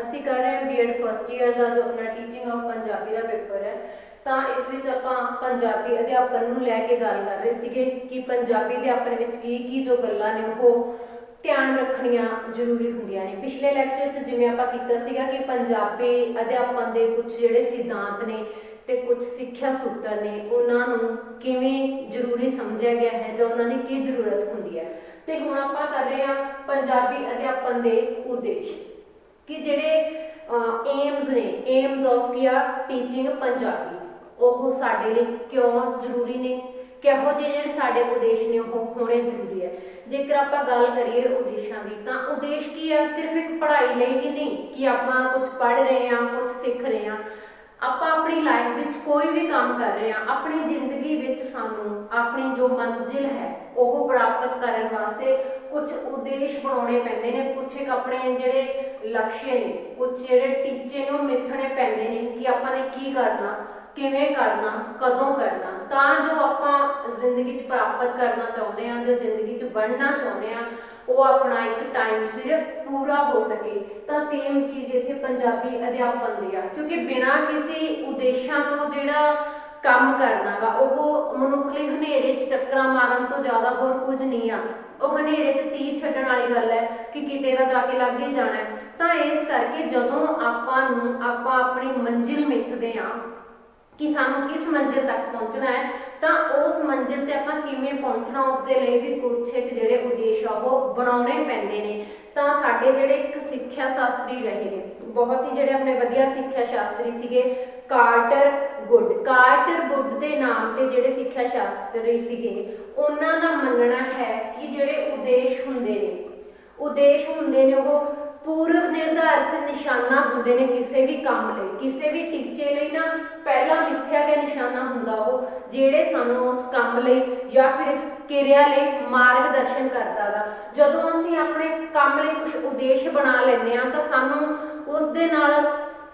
ਅਸੀਂ ਕਰ ਰਹੇ ਹਾਂ ਬੀਐਡ ਫਸਟ ਈਅਰ ਦਾ ਜੋ ਆਪਣਾ teaching of Punjabi the paper ਹੈ। ਤਾਂ ਇਸ ਵਿੱਚ ਆਪਾਂ ਪੰਜਾਬੀ ਅਧਿਆਪਨ ਨੂੰ ਲੈ ਕੇ ਗੱਲ ਕਰ ਰਹੇ ਸੀਗੇ ਕਿ ਪੰਜਾਬੀ ਅਧਿਆਪਨ ਵਿੱਚ ਕੀ ਜੋ ਗੱਲਾਂ ਨੇ ਉਹ ਧਿਆਨ ਰੱਖਣੀਆਂ ਜ਼ਰੂਰੀ ਹੁੰਦੀਆਂ ਨੇ। ਪਿਛਲੇ ਲੈਕਚਰ 'ਚ ਜਿਵੇਂ ਆਪਾਂ ਕੀਤਾ ਸੀਗਾ ਕਿ ਪੰਜਾਬੀ ਅਧਿਆਪਨ ਦੇ ਕੁਝ ਜਿਹੜੇ ਸਿਧਾਂਤ ਨੇ ਤੇ ਕੁਝ ਸਿੱਖਿਆ ਸੂਤਰ ਨੇ ਉਹਨਾਂ ਨੂੰ ਕਿਵੇਂ ਜ਼ਰੂਰੀ ਸਮਝਿਆ ਗਿਆ ਹੈ ਜਾਂ ਉਹਨਾਂ ਦੀ ਕੀ ਜ਼ਰੂਰਤ ਹੁੰਦੀ ਹੈ। ਤੇ ਹੁਣ ਆਪਾਂ ਕਰ ਰਹੇ ਹਾਂ ਪੰਜਾਬੀ ਅਧਿਆਪਨ ਦੇ ਉਦੇਸ਼ ਕਿ ਜਿਹੜੇ ਏਮਸ ਨੇ, ਏਮਸ ਆਫ ਕੀ ਆ ਟੀਚਿੰਗ ਪੰਜਾਬੀ, ਉਹ ਸਾਡੇ ਲਈ ਕਿਉਂ ਜ਼ਰੂਰੀ ਨੇ, ਕਿਹੋ ਜਿਹੇ ਜਿਹੜੇ ਸਾਡੇ ਉਦੇਸ਼ ਨੇ ਉਹ ਹੋਣੇ ਜ਼ਰੂਰੀ ਹੈ। ਜੇਕਰ ਆਪਾਂ ਗੱਲ ਕਰੀਏ ਉਦੇਸ਼ਾਂ ਦੀ ਤਾਂ ਉਦੇਸ਼ ਕੀ ਹੈ, ਸਿਰਫ ਇੱਕ ਪੜ੍ਹਾਈ ਲਈ ਹੀ ਨਹੀਂ ਕਿ ਆਪਾਂ ਕੁਝ ਪੜ੍ਹ ਰਹੇ ਹਾਂ, ਕੁਝ ਸਿੱਖ ਰਹੇ ਹਾਂ। ਆਪਾਂ ਆਪਣੀ ਲਾਈਫ ਵਿੱਚ ਕੋਈ ਵੀ ਕੰਮ ਕਰ ਰਹੇ ਹਾਂ, ਆਪਣੀ ਜ਼ਿੰਦਗੀ ਵਿੱਚ ਸਾਨੂੰ ਆਪਣੀ ਜੋ ਮੰਜ਼ਿਲ ਹੈ ਉਹ ਪ੍ਰਾਪਤ ਕਰਨ ਵਾਸਤੇ ਕੁਝ ਉਦੇਸ਼ ਬਣਾਉਣੇ ਪੈਂਦੇ ਨੇ, ਕੁਝ ਇੱਕ ਆਪਣੇ ਜਿਹੜੇ ਲਕਸ਼ ਨੇ, ਕੁਝ ਜਿਹੜੇ ਟੀਚੇ ਨੇ ਉਹ ਮਿੱਥਣੇ ਪੈਂਦੇ ਨੇ ਕਿ ਆਪਾਂ ਨੇ ਕੀ ਕਰਨਾ, ਕਿਵੇਂ ਕਰਨਾ, ਕਦੋਂ ਕਰਨਾ, ਤਾਂ ਜੋ ਆਪਾਂ ਜ਼ਿੰਦਗੀ 'ਚ ਪ੍ਰਾਪਤ ਕਰਨਾ ਚਾਹੁੰਦੇ ਹਾਂ ਜਾਂ ਜ਼ਿੰਦਗੀ 'ਚ ਬਣਨਾ ਚਾਹੁੰਦੇ ਹਾਂ ਉਹ ਆਪਣਾ ਇੱਕ ਟਾਈਮ ਸਿਰ ਪੂਰਾ ਹੋ ਸਕੇ। ਤਾਂ ਸੇਮ ਚੀਜ਼ ਇੱਥੇ ਪੰਜਾਬੀ ਅਧਿਆਪਨ ਦੀ ਆ, ਕਿਉਂਕਿ ਬਿਨਾਂ ਕਿਸੇ ਉਦੇਸ਼ਾਂ ਤੋਂ ਜਿਹੜਾ ਕੰਮ ਕਰਨਾ ਗਾ ਉਹ ਮਨੁੱਖ ਲਈ ਹਨੇਰੇ 'ਚ ਟੱਕਰਾਂ ਮਾਰਨ ਤੋਂ ਜ਼ਿਆਦਾ ਹੋਰ ਕੁਝ ਨਹੀਂ ਆ। ਉਹ ਹਨੇਰੇ 'ਚ ਤੀਰ ਛੱਡਣ ਵਾਲੀ ਗੱਲ ਹੈ ਕਿ ਕਿਤੇ ਦਾ ਜਾ ਕੇ ਲੱਗ ਹੀ ਜਾਣਾ ਹੈ। ਤਾਂ ਇਸ ਕਰਕੇ ਜਦੋਂ ਆਪਾਂ ਆਪਣੀ ਮੰਜ਼ਿਲ ਮਿੱਥਦੇ ਹਾਂ ਕਿ ਸਾਨੂੰ ਕਿਸ ਮੰਜ਼ਿਲ ਤੱਕ ਪਹੁੰਚਣਾ ਹੈ ਤਾਂ ਉਸ ਮੰਜ਼ਿਲ ਤੇ ਆਪਾਂ ਕਿਵੇਂ ਪਹੁੰਚਣਾ ਉਸ ਦੇ ਲਈ ਵੀ ਕੁਛ ਇੱਕ ਜਿਹੜੇ ਉਦੇਸ਼ ਆ ਉਹ ਬਣਾਉਣੇ ਪੈਂਦੇ ਨੇ। ਤਾਂ ਸਾਡੇ ਜਿਹੜੇ ਇੱਕ ਸਿੱਖਿਆ ਸ਼ਾਸਤਰੀ ਰਹੇ ਨੇ, ਬਹੁਤ ਹੀ ਜਿਹੜੇ ਆਪਣੇ ਵਧੀਆ ਸਿੱਖਿਆ ਸ਼ਾਸਤਰੀ ਸੀਗੇ, ਕਾਰਟਰ ਗੁੱਡ ਦੇ ਨਾਮ ਤੇ ਜਿਹੜੇ ਸਿੱਖਿਆ ਸ਼ਾਸਤਰੀ ਸੀਗੇ ਉਹਨਾਂ ਦਾ ਮੰਨਣਾ ਹੈ ਕਿ ਜਿਹੜੇ ਉਦੇਸ਼ ਹੁੰਦੇ ਨੇ ਉਹ ਪੂਰਵ ਨਿਰਧਾਰਿਤ ਨਿਸ਼ਾਨਾ ਹੁੰਦੇ ਨੇ ਕਿਸੇ ਵੀ ਕੰਮ ਲਈ, ਕਿਸੇ ਵੀ ਟੀਚੇ ਲਈ ਨਾ ਪਹਿਲਾਂ ਮਿੱਥਿਆ ਗਿਆ ਨਿਸ਼ਾਨਾ ਹੁੰਦਾ ਉਹ ਜਿਹੜੇ ਸਾਨੂੰ ਉਸ ਕੰਮ ਲਈ ਜਾਂ ਫਿਰ ਇਸ ਕਿਰਿਆ ਲਈ ਮਾਰਗਦਰਸ਼ਨ ਕਰਦਾ ਗਾ। ਜਦੋਂ ਅਸੀਂ ਆਪਣੇ ਕੰਮ ਲਈ ਕੁਝ ਉਦੇਸ਼ ਬਣਾ ਲੈਂਦੇ ਹਾਂ ਤਾਂ ਸਾਨੂੰ ਉਸ ਦੇ ਨਾਲ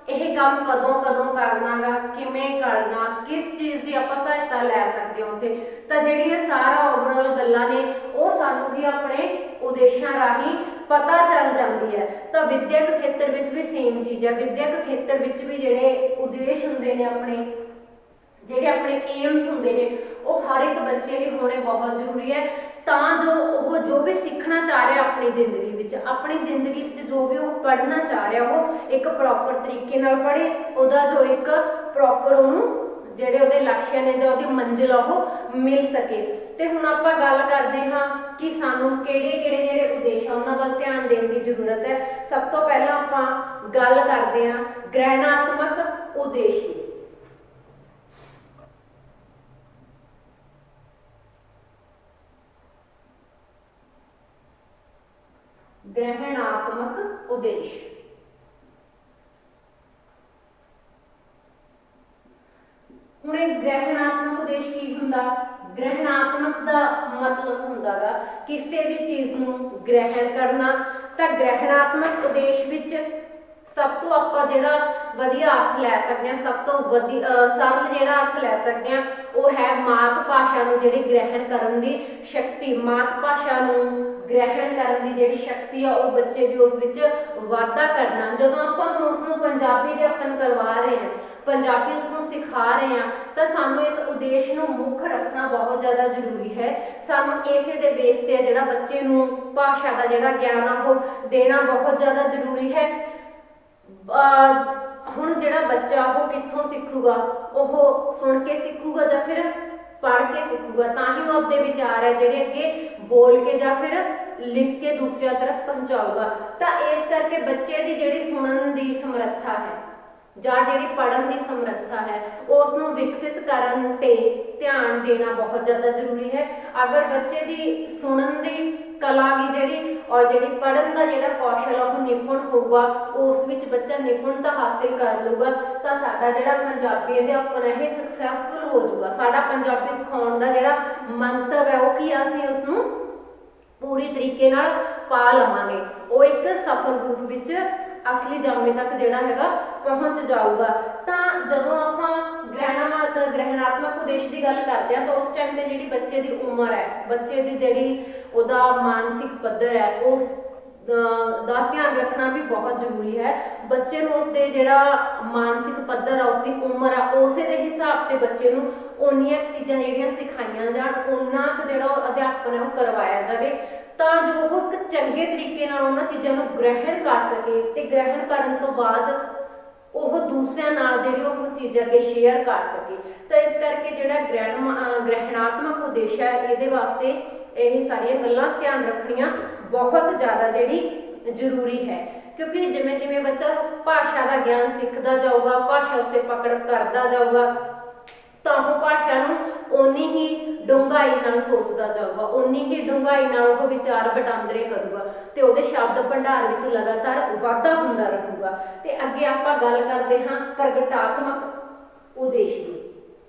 ਇਹ ਕੰਮ ਕਦੋਂ ਕਰਨਾ ਗਾ, ਕਿਵੇਂ ਕਰਨਾ, ਕਿਸ ਚੀਜ਼ ਦੀ ਆਪਾਂ ਸਹਾਇਤਾ ਲੈ ਸਕਦੇ ਹਾਂ ਉੱਥੇ, ਤਾਂ ਜਿਹੜੀਆਂ ਸਾਰਾ ਓਵਰਆਲ ਗੱਲਾਂ ਨੇ ਉਹ ਸਾਨੂੰ ਵੀ ਆਪਣੇ ਉਦੇਸ਼ਾਂ ਰਾਹੀਂ ਪਤਾ ਚੱਲ ਜਾਂਦੀ ਹੈ। ਤਾਂ ਵਿਦਿਅਕ ਖੇਤਰ ਵਿੱਚ ਵੀ ਸੇਮ ਚੀਜ਼ ਹੈ। ਵਿਦਿਅਕ ਖੇਤਰ ਵਿੱਚ ਵੀ ਜਿਹੜੇ ਉਦੇਸ਼ ਹੁੰਦੇ ਨੇ ਜਿਹੜੇ ਆਪਣੇ ਏਮਸ ਹੁੰਦੇ ਨੇ ਉਹ ਹਰ ਇੱਕ ਬੱਚੇ ਲਈ ਹੋਣੇ ਬਹੁਤ ਜ਼ਰੂਰੀ ਹੈ ਤਾਂ ਜੋ ਉਹ ਜੋ ਵੀ ਸਿੱਖਣਾ ਚਾਹ ਰਿਹਾ ਆਪਣੀ ਜ਼ਿੰਦਗੀ ਵਿੱਚ ਜੋ ਵੀ ਉਹ ਪੜ੍ਹਨਾ ਚਾਹ ਰਿਹਾ ਉਹ ਇੱਕ ਪ੍ਰੋਪਰ ਤਰੀਕੇ ਨਾਲ ਪੜ੍ਹੇ, ਉਹਦਾ ਜੋ ਇੱਕ ਪ੍ਰੋਪਰ ਉਹਨੂੰ ਜਿਹੜੇ ਉਹਦੇ ਲਕਸ਼ ਨੇ ਜਾਂ ਉਹਦੀ ਮੰਜ਼ਿਲ ਉਹ ਮਿਲ ਸਕੇ। ਤੇ ਹੁਣ ਆਪਾਂ ਗੱਲ ਕਰਦੇ ਹਾਂ ਕਿ ਸਾਨੂੰ ਕਿਹੜੇ ਜਿਹੜੇ ਉਦੇਸ਼ ਆ ਉਹਨਾਂ ਵੱਲ ਧਿਆਨ ਦੇਣ ਦੀ ਜ਼ਰੂਰਤ ਹੈ। ਸਭ ਤੋਂ ਪਹਿਲਾਂ ਆਪਾਂ ਗੱਲ ਕਰਦੇ ਹਾਂ ਗ੍ਰਹਿਣਾਤਮਕ ਉਦੇਸ਼ ਦੀ। ਗ੍ਰਹਿਣਾਤਮਕ ਉਦੇਸ਼ ਹੁਣ ਇਹ ਗ੍ਰਹਿਣਾਤਮਕ ਉਦੇਸ਼ ਕੀ ਹੁੰਦਾ? ਗ੍ਰਹਿਣਾਤਮਕ ਦਾ ਮਤਲਬ ਹੁੰਦਾ ਗਾ ਕਿਸੇ ਵੀ ਚੀਜ਼ ਨੂੰ ਗ੍ਰਹਿਣ ਕਰਨਾ। ਤਾਂ ਗ੍ਰਹਿਣਾਤਮਕ ਉਦੇਸ਼ ਵਿੱਚ ਸਭ ਤੋਂ ਆਪਾਂ ਜਿਹੜਾ ਵਧੀਆ ਅਰਥ ਲੈ ਸਕਦੇ ਹਾਂ, ਸਭ ਤੋਂ ਸਰਲ ਜਿਹੜਾ ਅਰਥ ਲੈ ਸਕਦੇ ਹਾਂ ਉਹ ਹੈ ਮਾਤ ਭਾਸ਼ਾ ਨੂੰ ਜਿਹੜੀ ਗ੍ਰਹਿਣ ਕਰਨ ਦੀ ਸ਼ਕਤੀ। ਮਾਤ ਭਾਸ਼ਾ ਨੂੰ ਗ੍ਰਹਿਣ ਕਰਨ ਦੀ ਜਿਹੜੀ ਸ਼ਕਤੀ ਆ ਉਹ ਬੱਚੇ ਦੀ ਉਸ ਵਿੱਚ ਵਾਧਾ ਕਰਨਾ। ਜਦੋਂ ਆਪਾਂ ਹੁਣ ਉਸਨੂੰ ਪੰਜਾਬੀ ਅਧਿਆਪਨ ਕਰਵਾ ਰਹੇ ਹਾਂ, ਪੰਜਾਬੀ ਉਸਨੂੰ ਸਿਖਾ ਰਹੇ ਹਾਂ ਤਾਂ ਸਾਨੂੰ ਇਸ ਉਦੇਸ਼ ਨੂੰ ਮੁੱਖ ਰੱਖਣਾ ਬਹੁਤ ਜ਼ਿਆਦਾ ਜ਼ਰੂਰੀ ਹੈ। ਸਾਨੂੰ ਇਸੇ ਦੇ ਬੇਸ ਤੇ ਜਿਹੜਾ ਬੱਚੇ ਨੂੰ ਭਾਸ਼ਾ ਦਾ ਜਿਹੜਾ ਗਿਆਨ ਆ ਉਹ ਦੇਣਾ ਬਹੁਤ ਜ਼ਿਆਦਾ ਜ਼ਰੂਰੀ ਹੈ। ਹੁਣ ਜਿਹੜਾ ਬੱਚਾ ਉਹ ਕਿੱਥੋਂ ਸਿੱਖੂਗਾ? ਉਹ ਸੁਣ ਕੇ ਸਿੱਖੂਗਾ ਜਾਂ ਫਿਰ ਪੜ੍ਹ ਕੇ ਸਿੱਖੂਗਾ, ਤਾਂ ਹੀ ਉਹ ਆਪਣੇ ਵਿਚਾਰ ਹੈ ਜਿਹੜੇ ਅੱਗੇ ਬੋਲ ਕੇ ਜਾਂ ਫਿਰ ਲਿਖ ਕੇ ਦੂਸਰਿਆਂ ਤਰਫ ਪਹੁੰਚਾਊਗਾ। ਤਾਂ ਇਸ ਕਰਕੇ ਬੱਚੇ ਦੀ ਜਿਹੜੀ ਸੁਣਨ ਦੀ ਸਮਰੱਥਾ ਹੈ ਜਾਂ ਜਿਹੜੀ ਪੜ੍ਹਨ ਦੀ ਸਮਰੱਥਾ ਹੈ ਉਸ ਨੂੰ ਵਿਕਸਿਤ ਕਰਨ ਤੇ ਧਿਆਨ ਦੇਣਾ ਬਹੁਤ ਜ਼ਿਆਦਾ ਜ਼ਰੂਰੀ ਹੈ। ਅਗਰ ਬੱਚੇ ਦੀ ਸੁਣਨ ਦੀ ਕਲਾ ਦੀ ਜਿਹੜੀ ਪੜ੍ਹਨ ਦਾ ਜਿਹੜਾ ਕੌਸ਼ਲ ਉਹ ਨਿਪੁੰਨ ਹੋਊਗਾ, ਉਸ ਵਿੱਚ ਬੱਚਾ ਨਿਪੁੰਨਤਾ ਹਾਸਿਲ ਕਰ ਲਊਗਾ ਤਾਂ ਸਾਡਾ ਜਿਹੜਾ ਪੰਜਾਬੀ ਅਧਿਆਪਨ ਹੈ ਇਹ ਸਕਸੈਸਫੁਲ ਹੋ ਜਾਊਗਾ। ਸਾਡਾ ਪੰਜਾਬੀ ਸਿਖਾਉਣ ਦਾ ਜਿਹੜਾ ਮੰਤਵ ਹੈ ਉਹ ਕੀ ਆ, ਅਸੀਂ ਉਸਨੂੰ ਪੂਰੀ ਤਰੀਕੇ ਨਾਲ ਪਾ ਲਵਾਂਗੇ, ਉਹ ਇੱਕ ਸਫਲ ਰੂਪ ਵਿੱਚ ਅਸਲੀ ਜਾਮੇ ਤੱਕ ਜਿਹੜਾ ਹੈਗਾ ਪਹੁੰਚ ਜਾਊਗਾ। ਤਾਂ ਜਦੋਂ ਆਪਾਂ ਗ੍ਰਹਿਣਾਤਮਕ ਉਦੇਸ਼ ਦੀ ਗੱਲ ਕਰਦੇ ਹਾਂ ਤਾਂ ਉਸ ਟਾਈਮ ਤੇ ਜਿਹੜੀ ਬੱਚੇ ਦੀ ਉਮਰ ਹੈ, ਬੱਚੇ ਦੀ ਜਿਹੜੀ ਉਹਦਾ ਮਾਨਸਿਕ ਪੱਧਰ ਹੈ, ਉਸ ਦਾ ਧਿਆਨ ਰੱਖਣਾ ਵੀ ਬਹੁਤ ਜ਼ਰੂਰੀ ਹੈ। ਬੱਚੇ ਨੂੰ ਉਸਦੇ ਜਿਹੜਾ ਮਾਨਸਿਕ ਪੱਧਰ ਆ, ਉਸਦੀ ਉਮਰ ਆ, ਉਸੇ ਦੇ ਹਿਸਾਬ ਤੇ ਬੱਚੇ ਨੂੰ ਓਨੀਆਂ ਚੀਜ਼ਾਂ ਜਿਹੜੀਆਂ ਸਿਖਾਈਆਂ ਜਾਣ, ਉਹਨਾਂ ਕੁ ਜਿਹੜਾ ਅਧਿਆਪਨ ਹੈ ਉਹ ਕਰਵਾਇਆ ਜਾਵੇ, ਤਾਂ ਜੋ ਉਹ ਇੱਕ ਚੰਗੇ ਤਰੀਕੇ ਨਾਲ ਉਹਨਾਂ ਚੀਜ਼ਾਂ ਨੂੰ ਗ੍ਰਹਿਣ ਕਰ ਸਕੇ ਤੇ ਗ੍ਰਹਿਣ ਕਰਨ ਤੋਂ ਬਾਅਦ ਉਹ ਦੂਸਰਿਆਂ ਨਾਲ ਜਿਹੜੀ ਉਹ ਚੀਜ਼ ਅੱਗੇ ਸ਼ੇਅਰ ਕਰ ਸਕੇ। ਤਾਂ ਇਸ ਕਰਕੇ ਜਿਹੜਾ ਗ੍ਰਹਿਣਾਤਮਕ ਉਦੇਸ਼ ਹੈ, ਇਹਦੇ ਵਾਸਤੇ ਇਹ ਸਾਰੀਆਂ ਗੱਲਾਂ ਧਿਆਨ ਰੱਖਣੀਆਂ ਬਹੁਤ ਜ਼ਿਆਦਾ ਜਿਹੜੀ ਜ਼ਰੂਰੀ ਹੈ, ਕਿਉਂਕਿ ਜਿਵੇਂ ਜਿਵੇਂ ਬੱਚਾ ਭਾਸ਼ਾ ਦਾ ਗਿਆਨ ਸਿੱਖਦਾ ਜਾਊਗਾ, ਭਾਸ਼ਾ ਉੱਤੇ ਪਕੜ ਕਰਦਾ ਜਾਊਗਾ, ਤਾਂ ਉਹ ਭਾਸ਼ਾ ਨੂੰ ਓਨੀ ਹੀ ਡੂੰਘਾਈ ਨਾਲ ਸੋਚਦਾ ਜਾਊਗਾ, ਓਨੀ ਹੀ ਡੂੰਘਾਈ ਨਾਲ ਉਹ ਵਿਚਾਰ ਵਟਾਂਦਰੇ ਕਰੂਗਾ ਤੇ ਉਹਦੇ ਸ਼ਬਦ ਭੰਡਾਰ ਵਿੱਚ ਲਗਾਤਾਰ ਵਾਧਾ ਹੁੰਦਾ ਰਹੂਗਾ। ਤੇ ਅੱਗੇ ਆਪਾਂ ਗੱਲ ਕਰਦੇ ਹਾਂ ਪ੍ਰਗਟਾਤਮਕ ਉਦੇਸ਼ ਦੀ।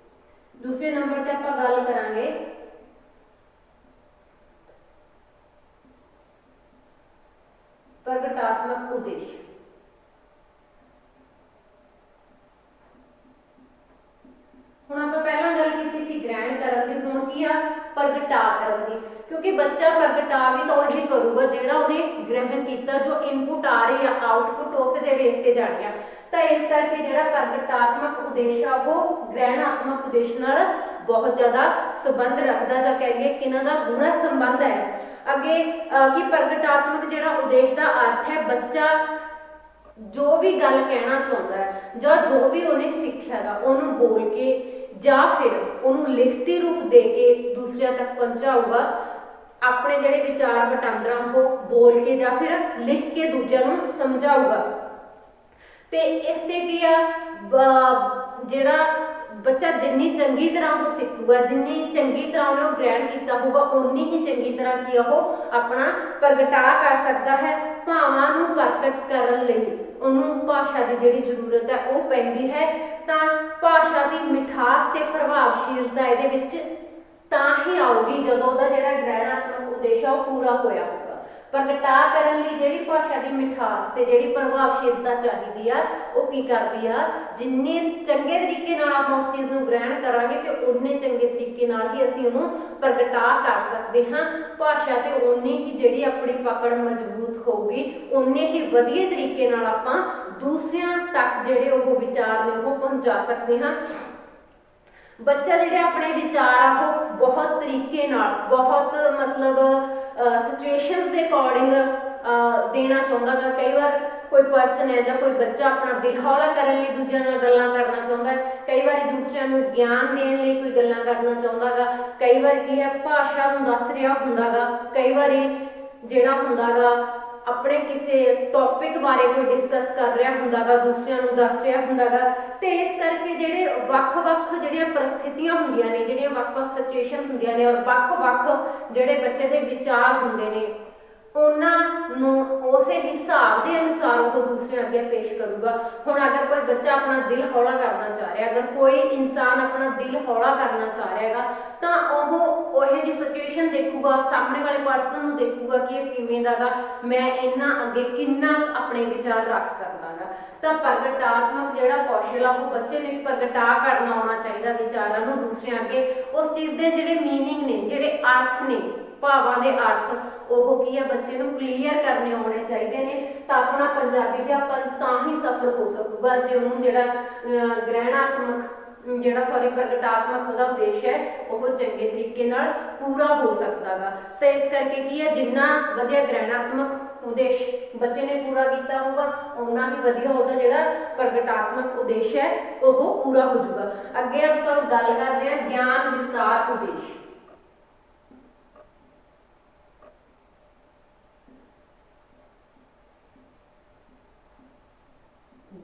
ਦੂਸਰੇ ਨੰਬਰ ਤੇ ਆਪਾਂ ਗੱਲ ਕਰਾਂਗੇ ਪ੍ਰਗਟਾਤਮਕ ਉਦੇਸ਼। ਹੁਣ ਆਪਾਂ ਪਹਿਲਾਂ ਗੱਲ ਕੀਤੀ ਸੀ ਗ੍ਰਹਿਣ ਕਰਨ ਦੀ, ਹੁਣ ਕੀ ਆ ਪ੍ਰਗਟਾ ਕਰਨ ਦੀ, ਕਿਉਂਕਿ ਬੱਚਾ ਪ੍ਰਗਟਾ ਵੀ ਤਾਂ ਉਹੀ ਕਰੂਗਾ ਜਿਹੜਾ ਉਹਨੇ ਗ੍ਰਹਿਣ ਕੀਤਾ, ਜੋ ਇਨਪੁਟ ਆ ਰਹੀ ਆ, ਆਊਟਪੁੱਟ ਉਸੇ ਦੇ ਬੇਸ ਤੇ ਜਾਣੀ ਆ। ਤਾਂ ਇਸ ਕਰਕੇ ਜਿਹੜਾ ਪ੍ਰਗਟਾਤਮਕ ਉਦੇਸ਼ ਆ ਉਹ ਗ੍ਰਹਿਣਾਤਮਕ ਉਦੇਸ਼ ਨਾਲ ਬਹੁਤ ਜ਼ਿਆਦਾ ਸੰਬੰਧ ਰੱਖਦਾ, ਜਾਂ ਕਹੀਏ ਕਿ ਇਹਨਾਂ ਦਾ ਗੂੜਾ ਸੰਬੰਧ ਹੈ। ਅੱਗੇ ਕਿ ਪ੍ਰਗਟਾਤਮਕ ਜਿਹੜਾ ਉਦੇਸ਼ ਦਾ ਅਰਥ ਹੈ, ਬੱਚਾ ਜੋ ਵੀ ਗੱਲ ਕਹਿਣਾ ਚਾਹੁੰਦਾ ਹੈ ਜਾਂ ਜੋ ਵੀ ਉਹਨੇ ਸਿੱਖਿਆ ਗਾ ਉਹਨੂੰ ਬੋਲ ਕੇ ਜਾਂ ਫਿਰ ਉਹਨੂੰ ਲਿਖਤੀ ਰੂਪ ਦੇ ਕੇ ਦੂਸਰਿਆਂ ਤੱਕ ਪਹੁੰਚਾਊਗਾ। ਆਪਣੇ ਜਿਹੜੇ ਵਿਚਾਰ ਵਟਾਂਦਰਾ ਉਹ ਬੋਲ ਕੇ ਜਾਂ ਫਿਰ ਲਿਖ ਕੇ ਦੂਜਿਆਂ ਨੂੰ ਸਮਝਾਊਗਾ। ਤੇ ਇਸ ਤੇ ਕੀ ਆ, ਜਿਹੜਾ ਬੱਚਾ ਜਿੰਨੀ ਚੰਗੀ ਤਰ੍ਹਾਂ ਉਹ ਸਿੱਖੂਗਾ, ਜਿੰਨੀ ਚੰਗੀ ਤਰ੍ਹਾਂ ਉਹਨੇ ਗ੍ਰਹਿਣ ਕੀਤਾ ਹੋਊਗਾ, ਉਨੀ ਹੀ ਚੰਗੀ ਤਰ੍ਹਾਂ ਕੀ ਉਹ ਆਪਣਾ ਪ੍ਰਗਟਾ ਕਰ ਸਕਦਾ ਹੈ। ਭਾਵਾਂ ਨੂੰ ਪ੍ਰਗਟ ਕਰਨ ਲਈ ਉਹਨੂੰ ਭਾਸ਼ਾ ਦੀ ਜਿਹੜੀ ਜ਼ਰੂਰਤ ਹੈ ਉਹ ਪੈਂਦੀ ਹੈ। ਤਾਂ ਭਾਸ਼ਾ ਦੀ ਮਿਠਾਸ ਤੇ ਪ੍ਰਭਾਵਸ਼ੀਲਤਾ ਇਹਦੇ ਵਿੱਚ ਤਾਂ ਹੀ ਆਊਗੀ ਜਦੋਂ ਉਹਦਾ ਜਿਹੜਾ ਗ੍ਰਹਿਣਾਤਮਕ ਉਦੇਸ਼ ਆ ਉਹ ਪੂਰਾ ਹੋਇਆ ਹੋਊਗਾ। ਪ੍ਰਗਟਾ ਕਰਨ ਲਈ ਜਿਹੜੀ ਭਾਸ਼ਾ ਦੀ ਮਿਠਾਸ ਤੇ ਜਿਹੜੀ ਪ੍ਰਭਾਵਸ਼ੀਲਤਾ ਚਾਹੀਦੀ ਆ, ਉਹ ਕੀ ਕਰਦੀ ਆ, ਜਿੰਨੇ ਚੰਗੇ ਤਰੀਕੇ ਨਾਲ ਆਪਾਂ ਉਸ ਚੀਜ਼ ਨੂੰ ਗ੍ਰਹਿਣ ਕਰਾਂਗੇ ਤੇ ਉਨੇ ਚੰਗੇ ਤਰੀਕੇ ਨਾਲ ਹੀ ਅਸੀਂ ਉਹਨੂੰ ਪ੍ਰਗਟਾ ਕਰ ਸਕਦੇ ਹਾਂ। ਭਾਸ਼ਾ ਤੇ ਉਨੀ ਹੀ ਜਿਹੜੀ ਆਪਣੀ ਪਕੜ ਮਜ਼ਬੂਤ ਹੋਊਗੀ, ਉਨੇ ਹੀ ਵਧੀਆ ਤਰੀਕੇ ਨਾਲ ਆਪਾਂ ਦੂਸਰਿਆਂ ਤੱਕ ਜਿਹੜੇ ਉਹ ਵਿਚਾਰ ਨੇ ਉਹ ਪਹੁੰਚਾ ਸਕਦੇ ਹਾਂ। ਬੱਚਾ ਜਿਹੜੇ ਆਪਣੇ ਵਿਚਾਰ ਆ ਉਹ ਬਹੁਤ ਤਰੀਕੇ ਨਾਲ, ਬਹੁਤ ਮਤਲਬ ਸਿਚੁਏਸ਼ਨਸ ਦੇ ਅਕੋਰਡਿੰਗ ਦੇਣਾ ਚਾਹੁੰਦਾ ਗਾ। ਕਈ ਵਾਰ ਕੋਈ ਪਰਸਨ ਹੈ ਜਾਂ ਕੋਈ ਬੱਚਾ ਆਪਣਾ ਦਿਲ ਹੌਲਾ ਕਰਨ ਲਈ ਦੂਜਿਆਂ ਨਾਲ ਗੱਲਾਂ ਕਰਨਾ ਚਾਹੁੰਦਾ ਹੈ, ਕਈ ਵਾਰੀ ਦੂਸਰਿਆਂ ਨੂੰ ਗਿਆਨ ਦੇਣ ਲਈ ਕੋਈ ਗੱਲਾਂ ਕਰਨਾ ਚਾਹੁੰਦਾ ਗਾ, ਕਈ ਵਾਰ ਕੀ ਹੈ ਭਾਸ਼ਾ ਨੂੰ ਦੱਸ ਰਿਹਾ ਹੁੰਦਾ ਗਾ, ਕਈ ਵਾਰੀ ਜਿਹੜਾ ਹੁੰਦਾ ਗਾ ਆਪਣੇ ਕਿਸੇ ਟੌਪਿਕ ਬਾਰੇ ਕੋਈ ਡਿਸਕਸ ਕਰ ਰਿਹਾ ਹੁੰਦਾ ਗਾ, ਦੂਸਰਿਆਂ ਨੂੰ ਦੱਸ ਰਿਹਾ ਹੁੰਦਾ ਗਾ। ਤੇ ਇਸ ਕਰਕੇ ਜਿਹੜੇ ਵੱਖ-ਵੱਖ ਜਿਹੜੀਆਂ ਪਰਿਸਥਿਤੀਆਂ ਹੁੰਦੀਆਂ ਨੇ, ਜਿਹੜੀਆਂ ਵੱਖ-ਵੱਖ ਸਿਚੁਏਸ਼ਨ ਹੁੰਦੀਆਂ ਨੇ, ਔਰ ਵੱਖ-ਵੱਖ ਜਿਹੜੇ ਬੱਚੇ ਦੇ ਵਿਚਾਰ ਹੁੰਦੇ ਨੇ, ਉਹਨਾਂ ਨੂੰ ਉਸੇ ਹਿਸਾਬ ਦੇ ਅਨੁਸਾਰ ਉਹ ਦੂਸਰੇ ਅੱਗੇ ਪੇਸ਼ ਕਰੂਗਾ। ਹੁਣ ਅਗਰ ਕੋਈ ਬੱਚਾ ਆਪਣਾ ਦਿਲ ਹੌਲਾ ਕਰਨਾ ਚਾਹ ਰਿਹਾ, ਅਗਰ ਕੋਈ ਇਨਸਾਨ ਆਪਣਾ ਦਿਲ ਹੌਲਾ ਕਰਨਾ ਚਾਹ ਰਿਹਾ ਹੈਗਾ, ਤਾਂ ਉਹ ਜਿਹੀ ਸਿਚੁਏਸ਼ਨ ਦੇਖੂਗਾ, ਸਾਹਮਣੇ ਵਾਲੇ ਪਰਸਨ ਨੂੰ ਦੇਖੂਗਾ ਕਿ ਇਹ ਕਿਵੇਂ ਦਾ ਗਾ, ਮੈਂ ਇਹਨਾਂ ਅੱਗੇ ਕਿੰਨਾ ਆਪਣੇ ਵਿਚਾਰ ਰੱਖ ਸਕਦਾ ਗਾ। ਤਾਂ ਪ੍ਰਗਟਾਤਮਕ ਜਿਹੜਾ ਕੌਸ਼ਲ ਆ ਉਹ ਬੱਚੇ ਨੂੰ ਪ੍ਰਗਟਾ ਕਰਨਾ ਆਉਣਾ ਚਾਹੀਦਾ ਵਿਚਾਰਾਂ ਨੂੰ ਦੂਸਰਿਆਂ ਅੱਗੇ। ਉਸ ਚੀਜ਼ ਦੇ ਜਿਹੜੇ ਮੀਨਿੰਗ ਨੇ, ਜਿਹੜੇ ਅਰਥ ਨੇ, ਭਾਵਾਂ ਦੇ ਅਰਥ, ਉਹ ਕੀ ਆ ਬੱਚੇ ਨੂੰ ਕਲੀਅਰ ਕਰਨੇ ਆਉਣੇ ਚਾਹੀਦੇ ਨੇ। ਤਾਂ ਆਪਣਾ ਪੰਜਾਬੀ ਅਧਿਆਪਨ ਤਾਂ ਹੀ ਸਫਲ ਹੋ ਸਕੂਗਾ ਜੇ ਉਹਨੂੰ ਜਿਹੜਾ ਪ੍ਰਗਟਾਤਮਕ ਉਹਦਾ ਉਦੇਸ਼ ਹੈ ਉਹ ਚੰਗੇ ਤਰੀਕੇ ਨਾਲ ਪੂਰਾ ਹੋ ਸਕਦਾ ਗਾ। ਤਾਂ ਇਸ ਕਰਕੇ ਕੀ ਹੈ, ਜਿੰਨਾ ਵਧੀਆ ਗ੍ਰਹਿਣਾਤਮਕ ਉਦੇਸ਼ ਬੱਚੇ ਨੇ ਪੂਰਾ ਕੀਤਾ ਹੋਊਗਾ, ਉਨਾ ਹੀ ਵਧੀਆ ਉਹਦਾ ਜਿਹੜਾ ਪ੍ਰਗਟਾਤਮਕ ਉਦੇਸ਼ ਹੈ ਉਹ ਪੂਰਾ ਹੋ ਜਾਊਗਾ। ਅੱਗੇ ਆਪਾਂ ਗੱਲ ਕਰਦੇ ਹਾਂ ਗਿਆਨ ਵਿਸਤਾਰ ਉਦੇਸ਼।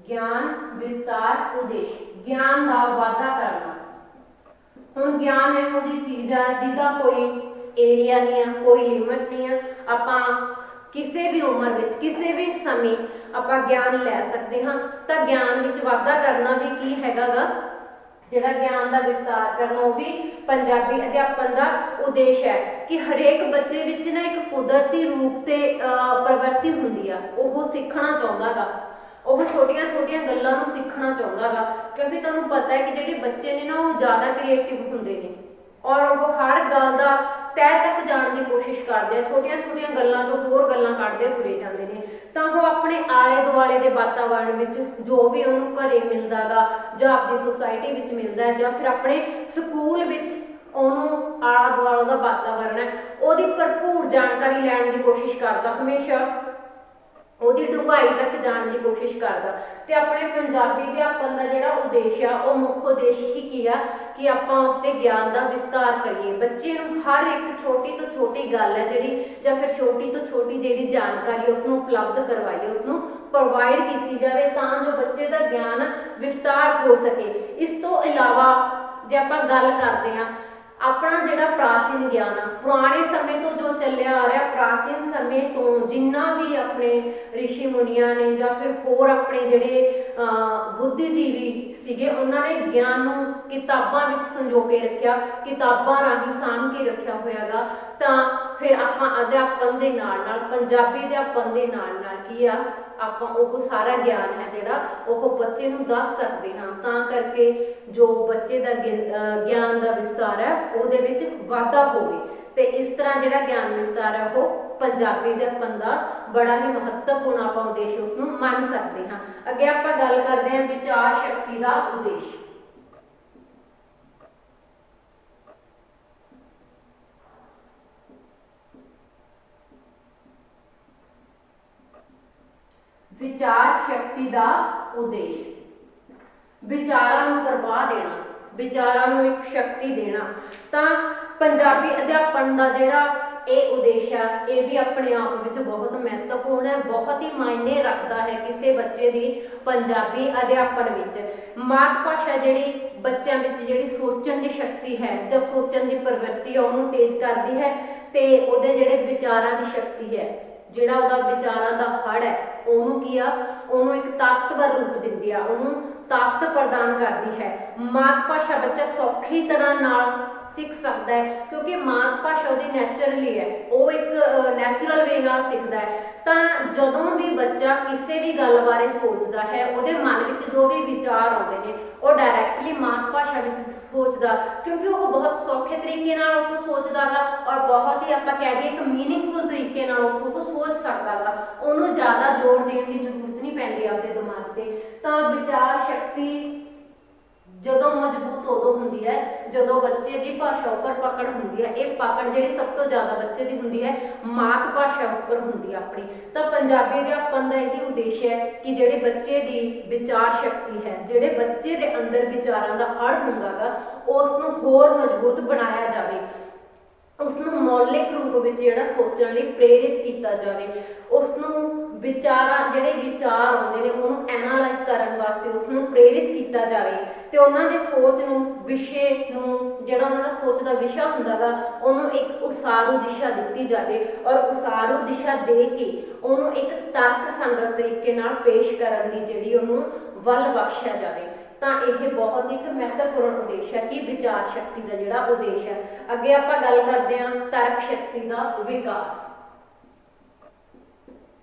ਗਿਆਨ ਵਿਸਤਾਰ ਉਦੇਸ਼, ਗਿਆਨ ਦਾ ਵਾਧਾ ਕਰਨਾ। ਹੁਣ ਗਿਆਨ ਇਹੋ ਜਿਹੀ ਚੀਜ਼ ਆ ਜਿਹਦਾ ਕੋਈ ਏਰੀਆ ਨਹੀਂ ਆ, ਕੋਈ ਲਿਮਿਟ ਨਹੀਂ ਆ। ਆਪਾਂ ਕਿਸੇ ਵੀ ਉਮਰ ਵਿੱਚ, ਕਿਸੇ ਵੀ ਸਮੇਂ ਆਪਾਂ ਗਿਆਨ ਲੈ ਸਕਦੇ ਹਾਂ। ਤਾਂ ਗਿਆਨ ਵਿੱਚ ਵਾਧਾ ਕਰਨਾ ਵੀ ਕੀ ਹੈਗਾ ਗਾ, ਜਿਹੜਾ ਗਿਆਨ ਦਾ ਵਿਸਤਾਰ ਕਰਨਾ, ਉਹ ਵੀ ਪੰਜਾਬੀ ਅਧਿਆਪਨ ਦਾ ਉਦੇਸ਼ ਹੈ। ਕਿ ਹਰੇਕ ਬੱਚੇ ਵਿੱਚ ਨਾ ਇੱਕ ਕੁਦਰਤੀ ਰੂਪ ਤੇ ਪ੍ਰਵਿਰਤੀ ਹੁੰਦੀ ਆ, ਉਹ ਸਿੱਖਣਾ ਚਾਹੁੰਦਾ ਗਾ, ਉਹ ਛੋਟੀਆਂ-ਛੋਟੀਆਂ ਗੱਲਾਂ ਨੂੰ ਸਿੱਖਣਾ ਚਾਹੁੰਦਾ ਗਾ। ਕਿਉਂਕਿ ਤੁਹਾਨੂੰ ਪਤਾ ਹੈ ਕਿ ਜਿਹੜੇ ਬੱਚੇ ਨੇ ਨਾ ਉਹ ਜ਼ਿਆਦਾ ਕ੍ਰੀਏਟਿਵ ਹੁੰਦੇ ਨੇ, ਔਰ ਉਹ ਹਰ ਗੱਲ ਦਾ ਤਹਿ ਤੱਕ ਜਾਣ ਦੀ ਕੋਸ਼ਿਸ਼ ਕਰਦੇ ਆ, ਛੋਟੀਆਂ ਛੋਟੀਆਂ ਗੱਲਾਂ 'ਚੋਂ ਹੋਰ ਗੱਲਾਂ ਕੱਢਦੇ ਤੁਰੇ ਜਾਂਦੇ ਨੇ। ਤਾਂ ਉਹ ਆਪਣੇ ਆਲੇ ਦੁਆਲੇ ਦੇ ਵਾਤਾਵਰਣ ਵਿੱਚ ਜੋ ਵੀ ਉਹਨੂੰ ਘਰੇ ਮਿਲਦਾ ਗਾ ਜਾਂ ਆਪਣੀ ਸੁਸਾਇਟੀ ਵਿੱਚ ਮਿਲਦਾ ਜਾਂ ਫਿਰ ਆਪਣੇ ਸਕੂਲ ਵਿੱਚ ਉਹਨੂੰ ਆਲਾ ਦੁਆਲਾ ਦਾ ਵਾਤਾਵਰਣ ਹੈ ਉਹਦੀ ਭਰਪੂਰ ਜਾਣਕਾਰੀ ਲੈਣ ਦੀ ਕੋਸ਼ਿਸ਼ ਕਰਦਾ, ਹਮੇਸ਼ਾ ਉਹਦੀ ਡੂੰਘਾਈ ਤੱਕ ਜਾਣ ਦੀ ਕੋਸ਼ਿਸ਼ ਕਰਦਾ। ਤੇ ਆਪਣੇ ਪੰਜਾਬੀ ਅਧਿਆਪਨ ਦਾ ਜਿਹੜਾ ਉਦੇਸ਼ ਆ ਉਹ ਮੁੱਖ ਉਦੇਸ਼ ਹੀ ਕੀ ਆ ਕਿ ਆਪਾਂ ਉਸਦੇ ਗਿਆਨ ਦਾ ਵਿਸਤਾਰ ਕਰੀਏ, ਬੱਚੇ ਨੂੰ ਹਰ ਇੱਕ ਛੋਟੀ ਤੋਂ ਛੋਟੀ ਗੱਲ ਹੈ ਜਿਹੜੀ ਜਾਂ ਫਿਰ ਛੋਟੀ ਤੋਂ ਛੋਟੀ ਜਿਹੜੀ ਜਾਣਕਾਰੀ ਉਸਨੂੰ ਉਪਲਬਧ ਕਰਵਾਈਏ, ਉਸਨੂੰ ਪ੍ਰੋਵਾਈਡ ਕੀਤੀ ਜਾਵੇ ਤਾਂ ਜੋ ਬੱਚੇ ਦਾ ਗਿਆਨ ਵਿਸਤਾਰ ਹੋ ਸਕੇ। ਇਸ ਤੋਂ ਇਲਾਵਾ ਜੇ ਆਪਾਂ ਗੱਲ ਕਰਦੇ ਹਾਂ ਆਪਣਾ ਜਿਹੜਾ ਪ੍ਰਾਚੀਨ ਗਿਆਨ ਆ, ਪੁਰਾਣੇ ਸਮੇਂ ਤੋਂ ਜੋ ਚੱਲਿਆ ਆ ਰਿਹਾ, ਪ੍ਰਾਚੀਨ ਸਮੇਂ ਤੋਂ ਜਿੰਨਾ ਵੀ ਆਪਣੇ ਰਿਸ਼ੀ ਮੁਨੀਆਂ ਨੇ ਜਾਂ ਫਿਰ ਹੋਰ ਆਪਣੇ ਜਿਹੜੇ ਬੁੱਧੀਜੀਵੀ ਸੀਗੇ ਉਹਨਾਂ ਨੇ ਗਿਆਨ ਨੂੰ ਕਿਤਾਬਾਂ ਵਿੱਚ ਸੰਜੋ ਕੇ ਰੱਖਿਆ, ਕਿਤਾਬਾਂ ਰਾਹੀਂ ਸਾਂਭ ਕੇ ਰੱਖਿਆ ਹੋਇਆ ਗਾ। ਤਾਂ ਫਿਰ ਆਪਾਂ ਅਧਿਆਪਨ ਦੇ ਨਾਲ ਪੰਜਾਬੀ ਅਧਿਆਪਨ ਦੇ ਨਾਲ ਕੀ ਆ ਆਪਾਂ ਉਹ ਸਾਰਾ ਗਿਆਨ ਹੈ ਜਿਹੜਾ ਉਹ ਬੱਚੇ ਨੂੰ ਦੱਸ ਸਕਦੇ ਹਾਂ, ਤਾਂ ਕਰਕੇ ਜੋ ਬੱਚੇ ਦਾ ਗਿਆਨ ਦਾ ਵਿਸਤਾਰ ਹੈ ਉਹਦੇ ਵਿੱਚ ਵਾਧਾ ਹੋਵੇ। ਤੇ ਇਸ ਤਰ੍ਹਾਂ ਜਿਹੜਾ ਗਿਆਨ ਵਿਸਤਾਰ ਹੈ ਉਹ ਪੰਜਾਬੀ ਅਧਿਆਪਨ ਦਾ ਬੜਾ ਹੀ ਮਹੱਤਵਪੂਰਨ ਆਪਾਂ ਉਦੇਸ਼ ਉਸ ਨੂੰ ਮੰਨ ਸਕਦੇ ਹਾਂ। ਅੱਗੇ ਆਪਾਂ ਗੱਲ ਕਰਦੇ ਹਾਂ ਵਿਚਾਰ ਸ਼ਕਤੀ ਦਾ ਉਦੇਸ਼। ਵਿਚਾਰ ਸ਼ਕਤੀ ਦਾ ਉਦੇਸ਼, ਵਿਚਾਰਾਂ ਨੂੰ ਪ੍ਰਵਾਹ ਦੇਣਾ, ਵਿਚਾਰਾਂ ਨੂੰ ਇੱਕ ਸ਼ਕਤੀ ਦੇਣਾ। ਤਾਂ ਪੰਜਾਬੀ ਅਧਿਆਪਨ ਦਾ ਜਿਹੜਾ ਇਹ ਉਦੇਸ਼ ਆ ਇਹ ਵੀ ਆਪਣੇ ਆਪ ਵਿੱਚ ਬਹੁਤ ਮਹੱਤਵਪੂਰਨ ਹੈ, ਬਹੁਤ ਹੀ ਮਾਇਨੇ ਰੱਖਦਾ ਹੈ ਕਿਸੇ ਬੱਚੇ ਦੀ ਪੰਜਾਬੀ ਅਧਿਆਪਨ ਵਿੱਚ। ਮਾਤ ਭਾਸ਼ਾ ਜਿਹੜੀ ਬੱਚਿਆਂ ਵਿੱਚ ਜਿਹੜੀ ਸੋਚਣ ਦੀ ਸ਼ਕਤੀ ਹੈ ਜਾਂ ਸੋਚਣ ਦੀ ਪ੍ਰਵਿਰਤੀ ਉਹਨੂੰ ਤੇਜ਼ ਕਰਦੀ ਹੈ ਤੇ ਉਹਦੇ ਜਿਹੜੇ ਵਿਚਾਰਾਂ ਦੀ ਸ਼ਕਤੀ ਹੈ, ਜਿਹੜਾ ਉਹਦਾ ਵਿਚਾਰਾਂ ਦਾ ਹੜ ਹੈ ਉਹਨੂੰ ਕੀ ਆ ਉਹਨੂੰ ਇੱਕ ਤਾਕਤਵਰ ਰੂਪ ਦਿੰਦੀ ਆ, ਉਹਨੂੰ ਤਾਕਤ ਪ੍ਰਦਾਨ ਕਰਦੀ ਹੈ। ਮਾਤ ਭਾਸ਼ਾ ਬੱਚਾ ਸੌਖੀ ਤਰ੍ਹਾਂ ਨਾਲ ਸਿੱਖ ਸਕਦਾ ਹੈ ਕਿਉਂਕਿ ਮਾਤ ਭਾਸ਼ਾ ਉਹਦੀ ਨੈਚੁਰਲੀ ਹੈ, ਉਹ ਇੱਕ ਨੈਚੁਰਲ ਵੇ ਨਾਲ ਸਿੱਖਦਾ ਹੈ। ਤਾਂ ਜਦੋਂ ਵੀ ਬੱਚਾ ਕਿਸੇ ਵੀ ਗੱਲ ਬਾਰੇ ਸੋਚਦਾ ਹੈ ਉਹਦੇ ਮਨ ਵਿੱਚ ਜੋ ਵੀ ਵਿਚਾਰ ਆਉਂਦੇ ਨੇ ਉਹ ਡਾਇਰੈਕਟਲੀ ਮਾਤ ਭਾਸ਼ਾ ਵਿੱਚ ਸੋਚਦਾ, ਕਿਉਂਕਿ ਉਹ ਬਹੁਤ ਸੌਖੇ ਤਰੀਕੇ ਨਾਲ ਉਹ ਸੋਚਦਾ ਗਾ ਔਰ ਬਹੁਤ ਹੀ ਆਪਾਂ ਕਹਿ ਦਈਏ ਇੱਕ ਮੀਨਿੰਗਫੁਲ ਤਰੀਕੇ ਨਾਲ ਉਹ ਸੋਚ ਸਕਦਾ ਗਾ, ਉਹਨੂੰ ਜ਼ਿਆਦਾ ਜ਼ੋਰ ਦੇਣ ਦੀ ਜ਼ਰੂਰਤ ਨਹੀਂ ਪੈਂਦੀ ਆਪਣੇ ਦਿਮਾਗ ਤੇ। ਤਾਂ ਵਿਚਾਰ ਸ਼ਕਤੀ ਜਦੋਂ ਮਜ਼ਬੂਤ ਉਦੋਂ ਹੁੰਦੀ ਹੈ ਜਦੋਂ ਬੱਚੇ ਦੀ ਭਾਸ਼ਾ ਉੱਪਰ ਪਕੜ ਹੁੰਦੀ ਹੈ। ਇਹ ਪਕੜ ਜਿਹੜੀ ਸਭ ਤੋਂ ਜ਼ਿਆਦਾ ਬੱਚੇ ਦੀ ਹੁੰਦੀ ਹੈ ਮਾਤ ਭਾਸ਼ਾ ਉੱਪਰ ਹੁੰਦੀ ਹੈ ਆਪਣੀ। ਤਾਂ ਪੰਜਾਬੀ ਅਧਿਆਪਨ ਦਾ ਇਹ ਉਦੇਸ਼ ਹੈ ਕਿ ਜਿਹੜੇ ਬੱਚੇ ਦੀ ਵਿਚਾਰ ਸ਼ਕਤੀ ਹੈ, ਜਿਹੜੇ ਬੱਚੇ ਦੇ ਅੰਦਰ ਵਿਚਾਰਾਂ ਦਾ ਹੜ ਹੁੰਦਾ ਗਾ ਉਸ ਨੂੰ ਹੋਰ ਮਜ਼ਬੂਤ ਬਣਾਇਆ ਜਾਵੇ, ਉਸ ਨੂੰ ਮੌਲਿਕ ਰੂਪ ਵਿੱਚ ਜਿਹੜਾ ਸੋਚਣ ਲਈ ਪ੍ਰੇਰਿਤ ਕੀਤਾ ਜਾਵੇ, ਉਸ ਨੂੰ ਵਿਚਾਰਾਂ ਜਿਹੜੇ ਵਿਚਾਰ ਆਉਂਦੇ ਨੇ ਉਹਨੂੰ ਐਨਾਲਾਈਜ਼ ਕਰਨ ਵਾਸਤੇ ਉਸ ਨੂੰ ਪ੍ਰੇਰਿਤ ਕੀਤਾ ਜਾਵੇ ਤੇ ਉਹਨਾਂ ਦੀ ਸੋਚ ਨੂੰ ਵਿਸ਼ੇ ਨੂੰ ਜਿਹੜਾ ਉਹਨਾਂ ਦਾ ਸੋਚ ਦਾ ਵਿਸ਼ਾ ਹੁੰਦਾ ਗਾ ਉਹਨੂੰ ਇੱਕ ਉਸਾਰੂ ਦਿਸ਼ਾ ਦਿੱਤੀ ਜਾਵੇ ਔਰ ਉਸਾਰੂ ਦਿਸ਼ਾ ਦੇ ਕੇ ਉਹਨੂੰ ਇੱਕ ਤਰਕ ਸੰਗਤ ਤਰੀਕੇ ਨਾਲ ਪੇਸ਼ ਕਰਨ ਦੀ ਜਿਹੜੀ ਉਹਨੂੰ ਵੱਲ ਬਖਸ਼ਿਆ ਜਾਵੇ। ਤਾਂ ਇਹ ਬਹੁਤ ਇੱਕ ਮਹੱਤਵਪੂਰਨ ਉਦੇਸ਼ ਹੈ ਕਿ ਵਿਚਾਰ ਸ਼ਕਤੀ ਦਾ ਜਿਹੜਾ ਉਦੇਸ਼ ਹੈ। ਅੱਗੇ ਆਪਾਂ ਗੱਲ ਕਰਦੇ ਹਾਂ ਤਰਕ ਸ਼ਕਤੀ ਦਾ ਵਿਕਾਸ।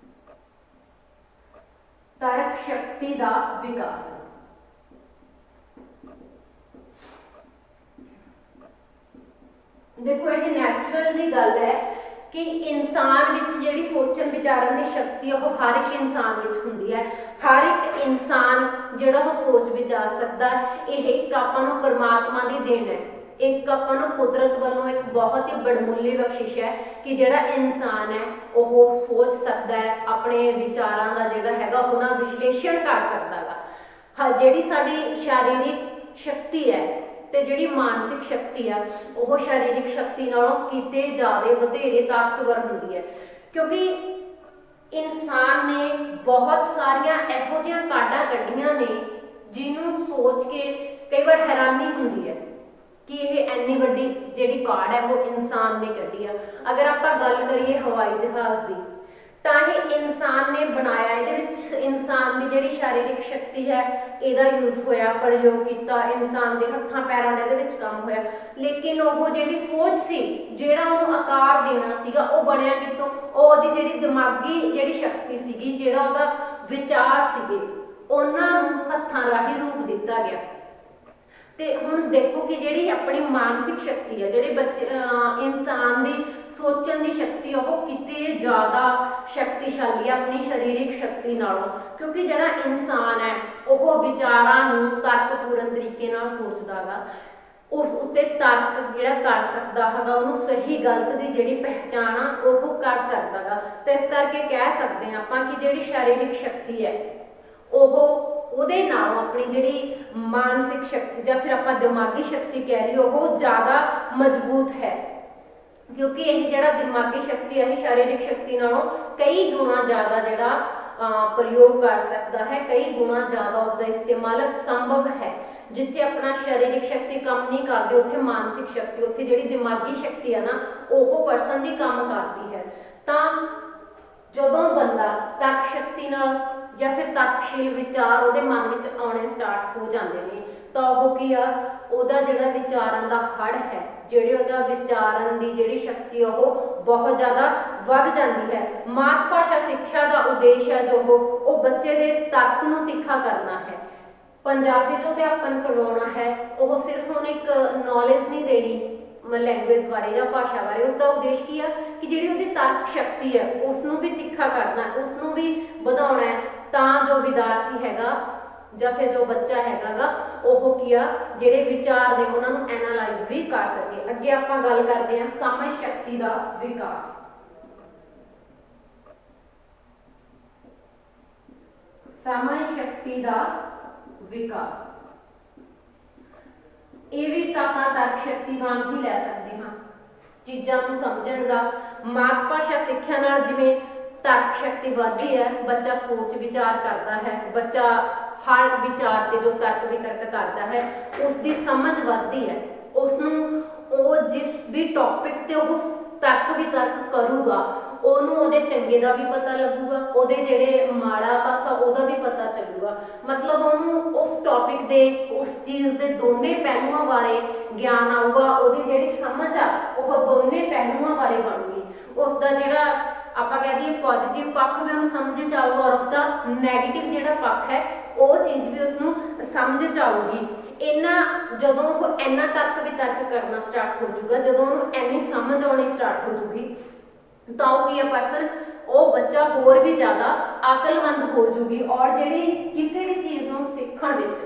ਤਰਕ ਸ਼ਕਤੀ ਦਾ ਵਿਕਾਸ ਦੇਖੋ ਇਹ ਨੈਚੁਰਲ ਦੀ ਗੱਲ ਹੈ ਕਿ ਇਨਸਾਨ ਵਿੱਚ ਜਿਹੜੀ ਸੋਚਣ ਵਿਚਾਰਨ ਦੀ ਸ਼ਕਤੀ ਉਹ ਹਰ ਇੱਕ ਇਨਸਾਨ ਵਿੱਚ ਹੁੰਦੀ ਹੈ। ਹਰ ਇੱਕ ਇਨਸਾਨ ਜਿਹੜਾ ਉਹ ਸੋਚ ਵਿਚਾਰ ਸਕਦਾ, ਇਹ ਇੱਕ ਆਪਾਂ ਨੂੰ ਪਰਮਾਤਮਾ ਦੀ ਦੇਣ ਹੈ, ਇੱਕ ਆਪਾਂ ਨੂੰ ਕੁਦਰਤ ਵੱਲੋਂ ਇੱਕ ਬਹੁਤ ਹੀ ਬੜਮੁੱਲੀ ਬਖਸ਼ਿਸ਼ ਹੈ ਕਿ ਜਿਹੜਾ ਇਨਸਾਨ ਹੈ ਉਹ ਸੋਚ ਸਕਦਾ ਹੈ, ਆਪਣੇ ਵਿਚਾਰਾਂ ਦਾ ਜਿਹੜਾ ਹੈਗਾ ਉਹਨਾਂ ਵਿਸ਼ਲੇਸ਼ਣ ਕਰ ਸਕਦਾ ਗਾ। ਜਿਹੜੀ ਸਾਡੀ ਸ਼ਾਰੀਰਿਕ ਸ਼ਕਤੀ ਹੈ ਤੇ ਜਿਹੜੀ ਮਾਨਸਿਕ ਸ਼ਕਤੀ ਆ ਉਹ ਸਰੀਰਿਕ ਸ਼ਕਤੀ ਨਾਲੋਂ ਕਿਤੇ ਜ਼ਿਆਦਾ ਵਧੇਰੇ ਤਾਕਤਵਰ ਹੁੰਦੀ ਹੈ ਕਿਉਂਕਿ ਇਨਸਾਨ ਨੇ ਬਹੁਤ ਸਾਰੀਆਂ ਇਹੋ ਜਿਹੀਆਂ ਕਾਢਾਂ ਕੱਢੀਆਂ ਨੇ ਜਿਹਨੂੰ ਸੋਚ ਕੇ ਕਈ ਵਾਰ ਹੈਰਾਨੀ ਹੁੰਦੀ ਹੈ ਕਿ ਇਹ ਇੰਨੀ ਵੱਡੀ ਜਿਹੜੀ ਕਾਢ ਹੈ ਉਹ ਇਨਸਾਨ ਨੇ ਕੱਢੀ ਆ। ਅਗਰ ਆਪਾਂ ਗੱਲ ਕਰੀਏ ਹਵਾਈ ਜਹਾਜ਼ ਦੀ ਤਾਂ ਇਹ ਇਨਸਾਨ ਨੇ ਬਣਾਇਆ, ਇਹਦੇ ਵਿੱਚ ਇਨਸਾਨ ਦੀ ਜਿਹੜੀ ਸਰੀਰਿਕ ਸ਼ਕਤੀ ਹੈ ਇਹਦਾ ਯੂਜ਼ ਹੋਇਆ, ਪ੍ਰਯੋਗ ਕੀਤਾ, ਇਨਸਾਨ ਦੇ ਹੱਥਾਂ ਪੈਰਾਂ ਦਾ ਇਹਦੇ ਵਿੱਚ ਕੰਮ ਹੋਇਆ, ਲੇਕਿਨ ਉਹ ਜਿਹੜੀ ਸੋਚ ਸੀ ਜਿਹੜਾ ਉਹਨੂੰ ਆਕਾਰ ਦੇਣਾ ਸੀਗਾ ਉਹ ਬਣਿਆ ਕਿੱਥੋਂ? ਉਹਦੀ ਜਿਹੜੀ ਦਿਮਾਗੀ ਜਿਹੜੀ ਸ਼ਕਤੀ ਸੀਗੀ, ਜਿਹੜਾ ਉਹਦਾ ਵਿਚਾਰ ਸੀਗੇ ਉਹਨਾਂ ਨੂੰ ਹੱਥਾਂ ਰਾਹੀਂ ਰੂਪ ਦਿੱਤਾ ਗਿਆ। ਤੇ ਹੁਣ ਦੇਖੋ ਕਿ ਜਿਹੜੀ ਆਪਣੀ ਮਾਨਸਿਕ ਸ਼ਕਤੀ ਹੈ, ਜਿਹੜੇ ਬੱਚੇ ਇਨਸਾਨ ਦੀ ਸੋਚਣ ਦੀ ਸ਼ਕਤੀ ਉਹ ਕਿਤੇ ਜ਼ਿਆਦਾ ਸ਼ਕਤੀਸ਼ਾਲੀ ਹੈ ਆਪਣੀ ਸਰੀਰਕ ਸ਼ਕਤੀ ਨਾਲੋਂ, ਕਿਉਂਕਿ ਜਿਹੜਾ ਇਨਸਾਨ ਹੈ ਉਹ ਵਿਚਾਰਾਂ ਨੂੰ ਤਰਕਪੂਰਨ ਤਰੀਕੇ ਨਾਲ ਸੋਚਦਾ ਗਾ, ਉਸ ਉੱਤੇ ਤਰਕ ਜਿਹੜਾ ਕਰ ਸਕਦਾ ਹੈਗਾ, ਉਹਨੂੰ ਸਹੀ ਗਲਤ ਦੀ ਜਿਹੜੀ ਪਹਿਚਾਣ ਆ ਉਹ ਕਰ ਸਕਦਾ ਗਾ। ਤੇ ਇਸ ਕਰਕੇ ਕਹਿ ਸਕਦੇ ਹਾਂ ਆਪਾਂ ਕਿ ਜਿਹੜੀ ਸਰੀਰਕ ਸ਼ਕਤੀ ਹੈ ਉਹ ਉਹਦੇ ਨਾਲੋਂ ਆਪਣੀ ਜਿਹੜੀ ਮਾਨਸਿਕ ਸ਼ਕਤੀ ਜਾਂ ਫਿਰ ਆਪਾਂ ਦਿਮਾਗੀ ਸ਼ਕਤੀ ਕਹਿ ਲਈਏ ਉਹ ਜ਼ਿਆਦਾ ਮਜ਼ਬੂਤ ਹੈ, ਕਿਉਂਕਿ ਇਹ ਜਿਹੜਾ ਦਿਮਾਗੀ ਸ਼ਕਤੀ ਹੈ ਇਹ ਸਰੀਰਕ ਸ਼ਕਤੀ ਨਾਲੋਂ ਕਈ ਗੁਣਾ ਜ਼ਿਆਦਾ ਜਿਹੜਾ ਪ੍ਰਯੋਗ ਕਰ ਸਕਦਾ ਹੈ, ਕਈ ਗੁਣਾ ਜ਼ਿਆਦਾ ਉਸਦਾ ਇਸਤੇਮਾਲ ਸੰਭਵ ਹੈ। ਜਿੱਥੇ ਆਪਣਾ ਸਰੀਰਕ ਸ਼ਕਤੀ ਕੰਮ ਨਹੀਂ ਕਰਦੀ ਉੱਥੇ ਮਾਨਸਿਕ ਸ਼ਕਤੀ, ਉੱਥੇ ਜਿਹੜੀ ਦਿਮਾਗੀ ਸ਼ਕਤੀ ਹੈ ਨਾ ਉਹ ਪਰਸਨ ਦੀ ਕੰਮ ਕਰਦੀ ਹੈ। ਤਾਂ ਜਦੋਂ ਬੰਦਾ ਤਰਕ ਸ਼ਕਤੀ ਨਾਲ ਜਾਂ ਫਿਰ ਤਰਕਸ਼ੀਲ ਵਿਚਾਰ ਉਹਦੇ ਮਨ ਵਿੱਚ ਆਉਣੇ ਸਟਾਰਟ ਹੋ ਜਾਂਦੇ ਨੇ ਤਾਂ ਉਹ ਕੀ ਆ, ਉਹਦਾ ਜਿਹੜਾ ਵਿਚਾਰਨ ਦਾ ਹੜ ਹੈ, ਜਿਹੜੇ ਉਹਦਾ ਵਿਚਾਰਨ ਦੀ ਜਿਹੜੀ ਸ਼ਕਤੀ ਉਹ ਬਹੁਤ ਜ਼ਿਆਦਾ ਵੱਧ ਜਾਂਦੀ ਹੈ। ਮਾਤ ਭਾਸ਼ਾ ਸਿੱਖਿਆ ਦਾ ਉਦੇਸ਼ ਹੈ ਜੋ ਉਹ ਬੱਚੇ ਦੇ ਤਰਕ ਨੂੰ ਤਿੱਖਾ ਕਰਨਾ ਹੈ। ਪੰਜਾਬੀ ਜੋ ਅਧਿਆਪਨ ਕਰਵਾਉਣਾ ਹੈ ਉਹ ਸਿਰਫ ਉਹਨੂੰ ਇੱਕ ਨੌਲੇਜ ਨਹੀਂ ਦੇਣੀ ਲੈਂਗੁਏਜ ਬਾਰੇ ਜਾਂ ਭਾਸ਼ਾ ਬਾਰੇ, ਉਸਦਾ ਉਦੇਸ਼ ਕੀ ਆ ਕਿ ਜਿਹੜੀ ਉਹਦੀ ਤਰਕ ਸ਼ਕਤੀ ਹੈ ਉਸ ਨੂੰ ਵੀ ਤਿੱਖਾ ਕਰਨਾ, ਉਸ ਨੂੰ ਵੀ ਵਧਾਉਣਾ ਹੈ, ਤਾਂ ਜੋ ਵਿਦਿਆਰਥੀ ਹੈਗਾ ਜਾਂ ਫਿਰ ਜੋ ਬੱਚਾ ਹੈਗਾ ਗਾ ਉਹ ਕੀ ਆ ਜਿਹੜੇ ਵਿਚਾਰ ਨੇ ਉਹਨਾਂ ਨੂੰ ਐਨਾਲਾਈਜ਼ ਵੀ ਕਰ ਸਕੇ। ਅੱਗੇ ਆਪਾਂ ਗੱਲ ਕਰਦੇ ਹਾਂ ਸਮਝ ਸ਼ਕਤੀ ਦਾ ਵਿਕਾਸ। ਸਮਝ ਸ਼ਕਤੀ ਦਾ ਵਿਕਾਸ ਇਹ ਵੀ ਤਾਂ ਆਪਾਂ ਤਰਕ ਸ਼ਕਤੀ ਵਾਂਗ ਹੀ ਲੈ ਸਕਦੇ ਹਾਂ, ਚੀਜ਼ਾਂ ਨੂੰ ਸਮਝਣ ਦਾ। ਮਾਤ ਭਾਸ਼ਾ ਸਿੱਖਿਆ ਨਾਲ ਜਿਵੇਂ ਤਰਕ ਸ਼ਕਤੀ ਵੱਧਦੀ ਹੈ, ਬੱਚਾ ਸੋਚ ਵਿਚਾਰ ਕਰਦਾ ਹੈ, ਬੱਚਾ ਹਰ ਵਿਚਾਰ ਤੇ ਜੋ ਤਰਕ ਵਿਤਰਕ ਕਰਦਾ ਹੈ ਉਸ ਦੀ ਸਮਝ ਵੱਧਦੀ ਹੈ, ਉਸ ਨੂੰ ਉਹ ਜਿਸ ਵੀ ਟੌਪਿਕ ਤੇ ਉਹ ਤਰਕ ਵਿਤਰਕ ਕਰੂਗਾ ਉਹਨੂੰ ਉਹਦੇ ਚੰਗੇ ਦਾ ਵੀ ਪਤਾ ਲੱਗੂਗਾ, ਉਹਦੇ ਜਿਹੜੇ ਮਾੜਾ ਪਾਸਾ ਉਹਦਾ ਵੀ ਪਤਾ ਚੱਲੂਗਾ। ਮਤਲਬ ਉਹਨੂੰ ਉਸ ਟੌਪਿਕ ਦੇ ਉਸ ਚੀਜ਼ ਦੇ ਦੋਨੇ ਪਹਿਲੂਆਂ ਬਾਰੇ ਗਿਆਨ ਆਊਗਾ, ਉਹਦੀ ਜਿਹੜੀ ਸਮਝ ਆ ਉਹ ਦੋਨੇ ਪਹਿਲੂਆਂ ਬਾਰੇ ਬਣੂਗੀ। ਉਸ ਦਾ ਜਿਹੜਾ ਆਪਾਂ ਕਹਿ ਦਈਏ ਪੋਜ਼ਿਟਿਵ ਪੱਖ ਵੀ ਉਹਨੂੰ ਸਮਝ ਚ ਆਊਗਾ ਔਰ ਉਸਦਾ ਨੈਗੇਟਿਵ ਜਿਹੜਾ ਪੱਖ ਹੈ ਉਹ ਚੀਜ਼ ਵੀ ਉਸਨੂੰ ਸਮਝ ਚ ਆਊਗੀ। ਜਦੋਂ ਉਹ ਇੰਨਾ ਤਰਕ ਵਿਤਰਕ ਕਰਨਾ ਸਟਾਰਟ ਹੋ ਜਾਊਗਾ, ਜਦੋਂ ਉਹਨੂੰ ਇੰਨੀ ਸਮਝ ਆਉਣੀ ਸਟਾਰਟ ਹੋ ਜੂਗੀ ਤਾਂ ਉਹ ਕੀ ਹੈ ਪਰਸਨ, ਉਹ ਬੱਚਾ ਹੋਰ ਵੀ ਜ਼ਿਆਦਾ ਅਕਲਮੰਦ ਹੋ ਜੂਗੀ ਔਰ ਜਿਹੜੀ ਕਿਸੇ ਵੀ ਚੀਜ਼ ਨੂੰ ਸਿੱਖਣ ਵਿੱਚ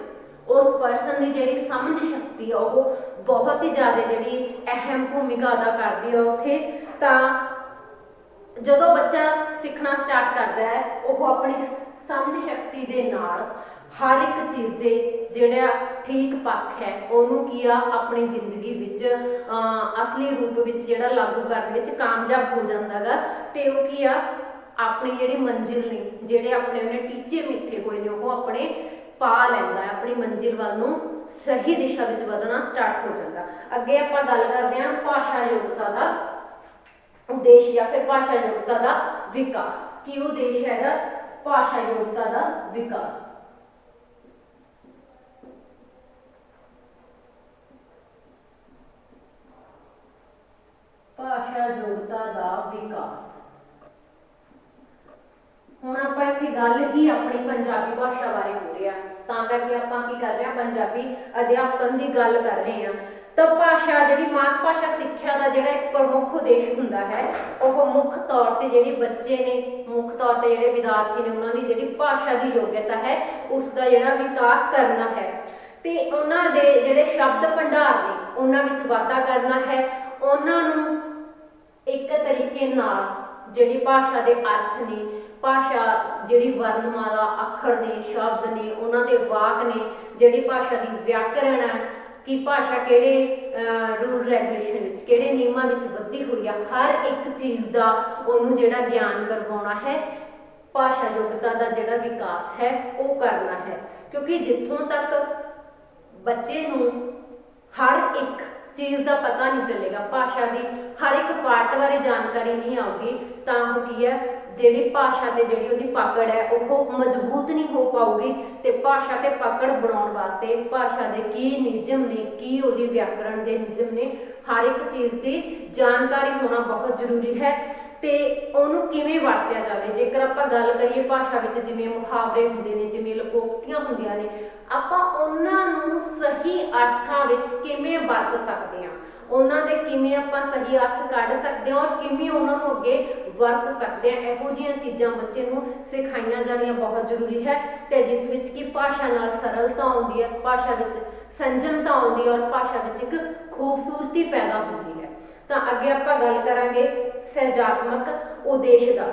ਉਸ ਪਰਸਨ ਦੀ ਜਿਹੜੀ ਸਮਝ ਸ਼ਕਤੀ ਆ ਉਹ ਬਹੁਤ ਹੀ ਜ਼ਿਆਦਾ ਜਿਹੜੀ ਅਹਿਮ ਭੂਮਿਕਾ ਅਦਾ ਕਰਦੀ ਹੈ ਉੱਥੇ। ਤਾਂ ਜਦੋਂ ਬੱਚਾ ਸਿੱਖਣਾ ਸਟਾਰਟ ਕਰਦਾ ਹੈ ਉਹ ਆਪਣੀ ਸਮਝ ਸ਼ਕਤੀ ਦੇ ਨਾਲ ਹਰ ਇੱਕ ਚੀਜ਼ ਦੇ ਜਿਹੜਾ ਠੀਕ ਪੱਖ ਹੈ ਉਹਨੂੰ ਕੀ ਆ ਆਪਣੀ ਜ਼ਿੰਦਗੀ ਵਿੱਚ ਅਸਲੀ ਰੂਪ ਵਿੱਚ ਜਿਹੜਾ ਲਾਗੂ ਕਰਨ ਵਿੱਚ ਕਾਮਯਾਬ ਹੋ ਜਾਂਦਾ ਗਾ। ਤੇ ਉਹ ਕੀ ਆ ਆਪਣੀ ਜਿਹੜੀ ਮੰਜ਼ਿਲ ਨੇ, ਜਿਹੜੇ ਆਪਣੇ ਉਹਨੇ ਟੀਚੇ ਮਿੱਥੇ ਹੋਏ ਨੇ ਉਹ ਆਪਣੇ ਪਾ ਲੈਂਦਾ ਹੈ, ਆਪਣੀ ਮੰਜ਼ਿਲ ਵੱਲ ਨੂੰ ਸਹੀ ਦਿਸ਼ਾ ਵਿੱਚ ਵਧਣਾ ਸਟਾਰਟ ਹੋ ਜਾਂਦਾ। ਅੱਗੇ ਆਪਾਂ ਗੱਲ ਕਰਦੇ ਹਾਂ ਭਾਸ਼ਾ ਯੋਗਤਾ ਦਾ ਉਦੇਸ਼ ਜਾਂ ਫਿਰ ਭਾਸ਼ਾ ਯੋਗਤਾ ਦਾ ਵਿਕਾਸ। ਕੀ ਉਦੇਸ਼ ਹੈਗਾ ਭਾਸ਼ਾ ਯੋਗਤਾ ਦਾ ਵਿਕਾਸ? ਭਾਸ਼ਾ ਯੋਗਤਾ ਦਾ ਵਿਕਾਸ। ਹੁਣ ਆਪਾਂ ਇੱਥੇ ਗੱਲ ਹੀ ਆਪਣੀ ਪੰਜਾਬੀ ਭਾਸ਼ਾ ਬਾਰੇ ਹੋ ਰਹੀ ਆ, ਤਾਂ ਕਰਕੇ ਆਪਾਂ ਕੀ ਕਰ ਰਹੇ ਹਾਂ ਪੰਜਾਬੀ ਅਧਿਆਪਨ ਦੀ ਗੱਲ ਕਰ ਰਹੇ ਹਾਂ। ਤਾਂ ਭਾਸ਼ਾ ਜਿਹੜੀ ਮਾਤ ਭਾਸ਼ਾ ਸਿੱਖਿਆ ਦਾ ਜਿਹੜਾ ਇੱਕ ਪ੍ਰਮੁੱਖ ਉਦੇਸ਼ ਹੁੰਦਾ ਹੈ ਉਹ ਮੁੱਖ ਤੌਰ ਤੇ ਜਿਹੜੇ ਬੱਚੇ ਨੇ, ਮੁੱਖ ਤੌਰ ਤੇ ਜਿਹੜੇ ਵਿਦਿਆਰਥੀ ਨੇ ਉਹਨਾਂ ਦੀ ਜਿਹੜੀ ਭਾਸ਼ਾ ਦੀ ਯੋਗਤਾ ਹੈ ਉਸ ਦਾ ਜਿਹੜਾ ਵਿਕਾਸ ਕਰਨਾ ਹੈ ਤੇ ਉਹਨਾਂ ਦੇ ਜਿਹੜੇ ਸ਼ਬਦ ਭੰਡਾਰ ਨੇ ਉਹਨਾਂ ਵਿੱਚ ਵਾਧਾ ਕਰਨਾ ਹੈ। ਉਹਨਾਂ ਨੂੰ ਇੱਕ ਤਰੀਕੇ ਨਾਲ ਜਿਹੜੀ ਭਾਸ਼ਾ ਦੇ ਅਰਥ ਨੇ, ਭਾਸ਼ਾ ਜਿਹੜੀ ਵਰਣਮਾਲਾ ਅੱਖਰ ਨੇ, ਸ਼ਬਦ ਨੇ, ਉਹਨਾਂ ਦੇ ਵਾਕ ਨੇ, ਜਿਹੜੀ ਭਾਸ਼ਾ ਦੀ ਵਿਆਕਰਣ ਹੈ ਕਿ ਭਾਸ਼ਾ ਕਿਹੜੇ ਰੂਲ ਰੈਗੂਲੇਸ਼ਨ ਵਿੱਚ, ਕਿਹੜੇ ਨਿਯਮਾਂ ਵਿੱਚ ਬੱਧੀ ਹੋਈ ਆ, ਹਰ ਇੱਕ ਚੀਜ਼ ਦਾ ਉਹਨੂੰ ਜਿਹੜਾ ਗਿਆਨ ਕਰਵਾਉਣਾ ਹੈ। ਭਾਸ਼ਾ ਯੋਗਤਾ ਦਾ ਜਿਹੜਾ ਵਿਕਾਸ ਹੈ ਉਹ ਕਰਨਾ ਹੈ, ਕਿਉਂਕਿ ਜਿੱਥੋਂ ਤੱਕ ਬੱਚੇ ਨੂੰ ਹਰ ਇੱਕ ਚੀਜ਼ ਦਾ ਪਤਾ ਨਹੀਂ ਚੱਲੇਗਾ, ਭਾਸ਼ਾ ਦੀ ਹਰ ਇੱਕ ਪਾਰਟ ਬਾਰੇ ਜਾਣਕਾਰੀ ਨਹੀਂ ਆਊਗੀ, ਤਾਂ ਉਹ ਕੀ ਹੈ ਜਿਹੜੀ ਭਾਸ਼ਾ ਤੇ ਜਿਹੜੀ ਉਹਦੀ ਪਕੜ ਹੈ ਉਹ ਮਜ਼ਬੂਤ ਨਹੀਂ ਹੋ ਪਾਊਗੀ। ਤੇ ਭਾਸ਼ਾ ਤੇ ਪਕੜ ਬਣਾਉਣ ਵਾਸਤੇ ਭਾਸ਼ਾ ਦੇ ਕੀ ਨਿਯਮ ਨੇ, ਕੀ ਉਹਦੀ ਵਿਆਕਰਣ ਦੇ ਨਿਯਮ ਨੇ, ਹਰ ਇੱਕ ਚੀਜ਼ ਦੀ ਜਾਣਕਾਰੀ ਹੋਣਾ ਬਹੁਤ ਜ਼ਰੂਰੀ ਹੈ। ਤੇ ਉਹਨੂੰ ਕਿਵੇਂ ਵਰਤਿਆ ਜਾਵੇ। ਜੇਕਰ ਆਪਾਂ ਗੱਲ ਕਰੀਏ ਭਾਸ਼ਾ ਵਿੱਚ ਜਿਵੇਂ ਮੁਹਾਵਰੇ ਹੁੰਦੇ ਨੇ, ਜਿਵੇਂ ਲੋਕੋਕਤੀਆਂ ਹੁੰਦੀਆਂ ਨੇ, ਆਪਾਂ ਉਹਨਾਂ ਨੂੰ ਸਹੀ ਅਰਥਾਂ ਵਿੱਚ ਕਿਵੇਂ ਵਰਤ ਸਕਦੇ ਹਾਂ, ਉਹਨਾਂ ਦੇ ਕਿਵੇਂ ਆਪਾਂ ਸਹੀ ਅਰਥ ਕੱਢ ਸਕਦੇ ਹਾਂ ਔਰ ਕਿਵੇਂ ਉਹਨਾਂ ਨੂੰ ਅੱਗੇ ਵਰਤ ਸਕਦੇ ਹਾਂ, ਇਹੋ ਜਿਹੀਆਂ ਚੀਜ਼ਾਂ ਬੱਚੇ ਨੂੰ ਸਿਖਾਈਆਂ ਜਾਣੀਆਂ ਬਹੁਤ ਜ਼ਰੂਰੀ ਹੈ। ਤੇ ਜਿਸ ਵਿੱਚ ਕਿ ਭਾਸ਼ਾ ਨਾਲ ਸਰਲਤਾ ਆਉਂਦੀ ਹੈ, ਭਾਸ਼ਾ ਵਿੱਚ ਸੰਜਮਤਾ ਆਉਂਦੀ ਹੈ ਔਰ ਭਾਸ਼ਾ ਵਿੱਚ ਇੱਕ ਖੂਬਸੂਰਤੀ ਪੈਦਾ ਹੁੰਦੀ ਹੈ। ਤਾਂ ਅੱਗੇ ਆਪਾਂ ਗੱਲ ਕਰਾਂਗੇ ਸਹਿਜਾਤਮਕ ਉਦੇਸ਼ ਦਾ।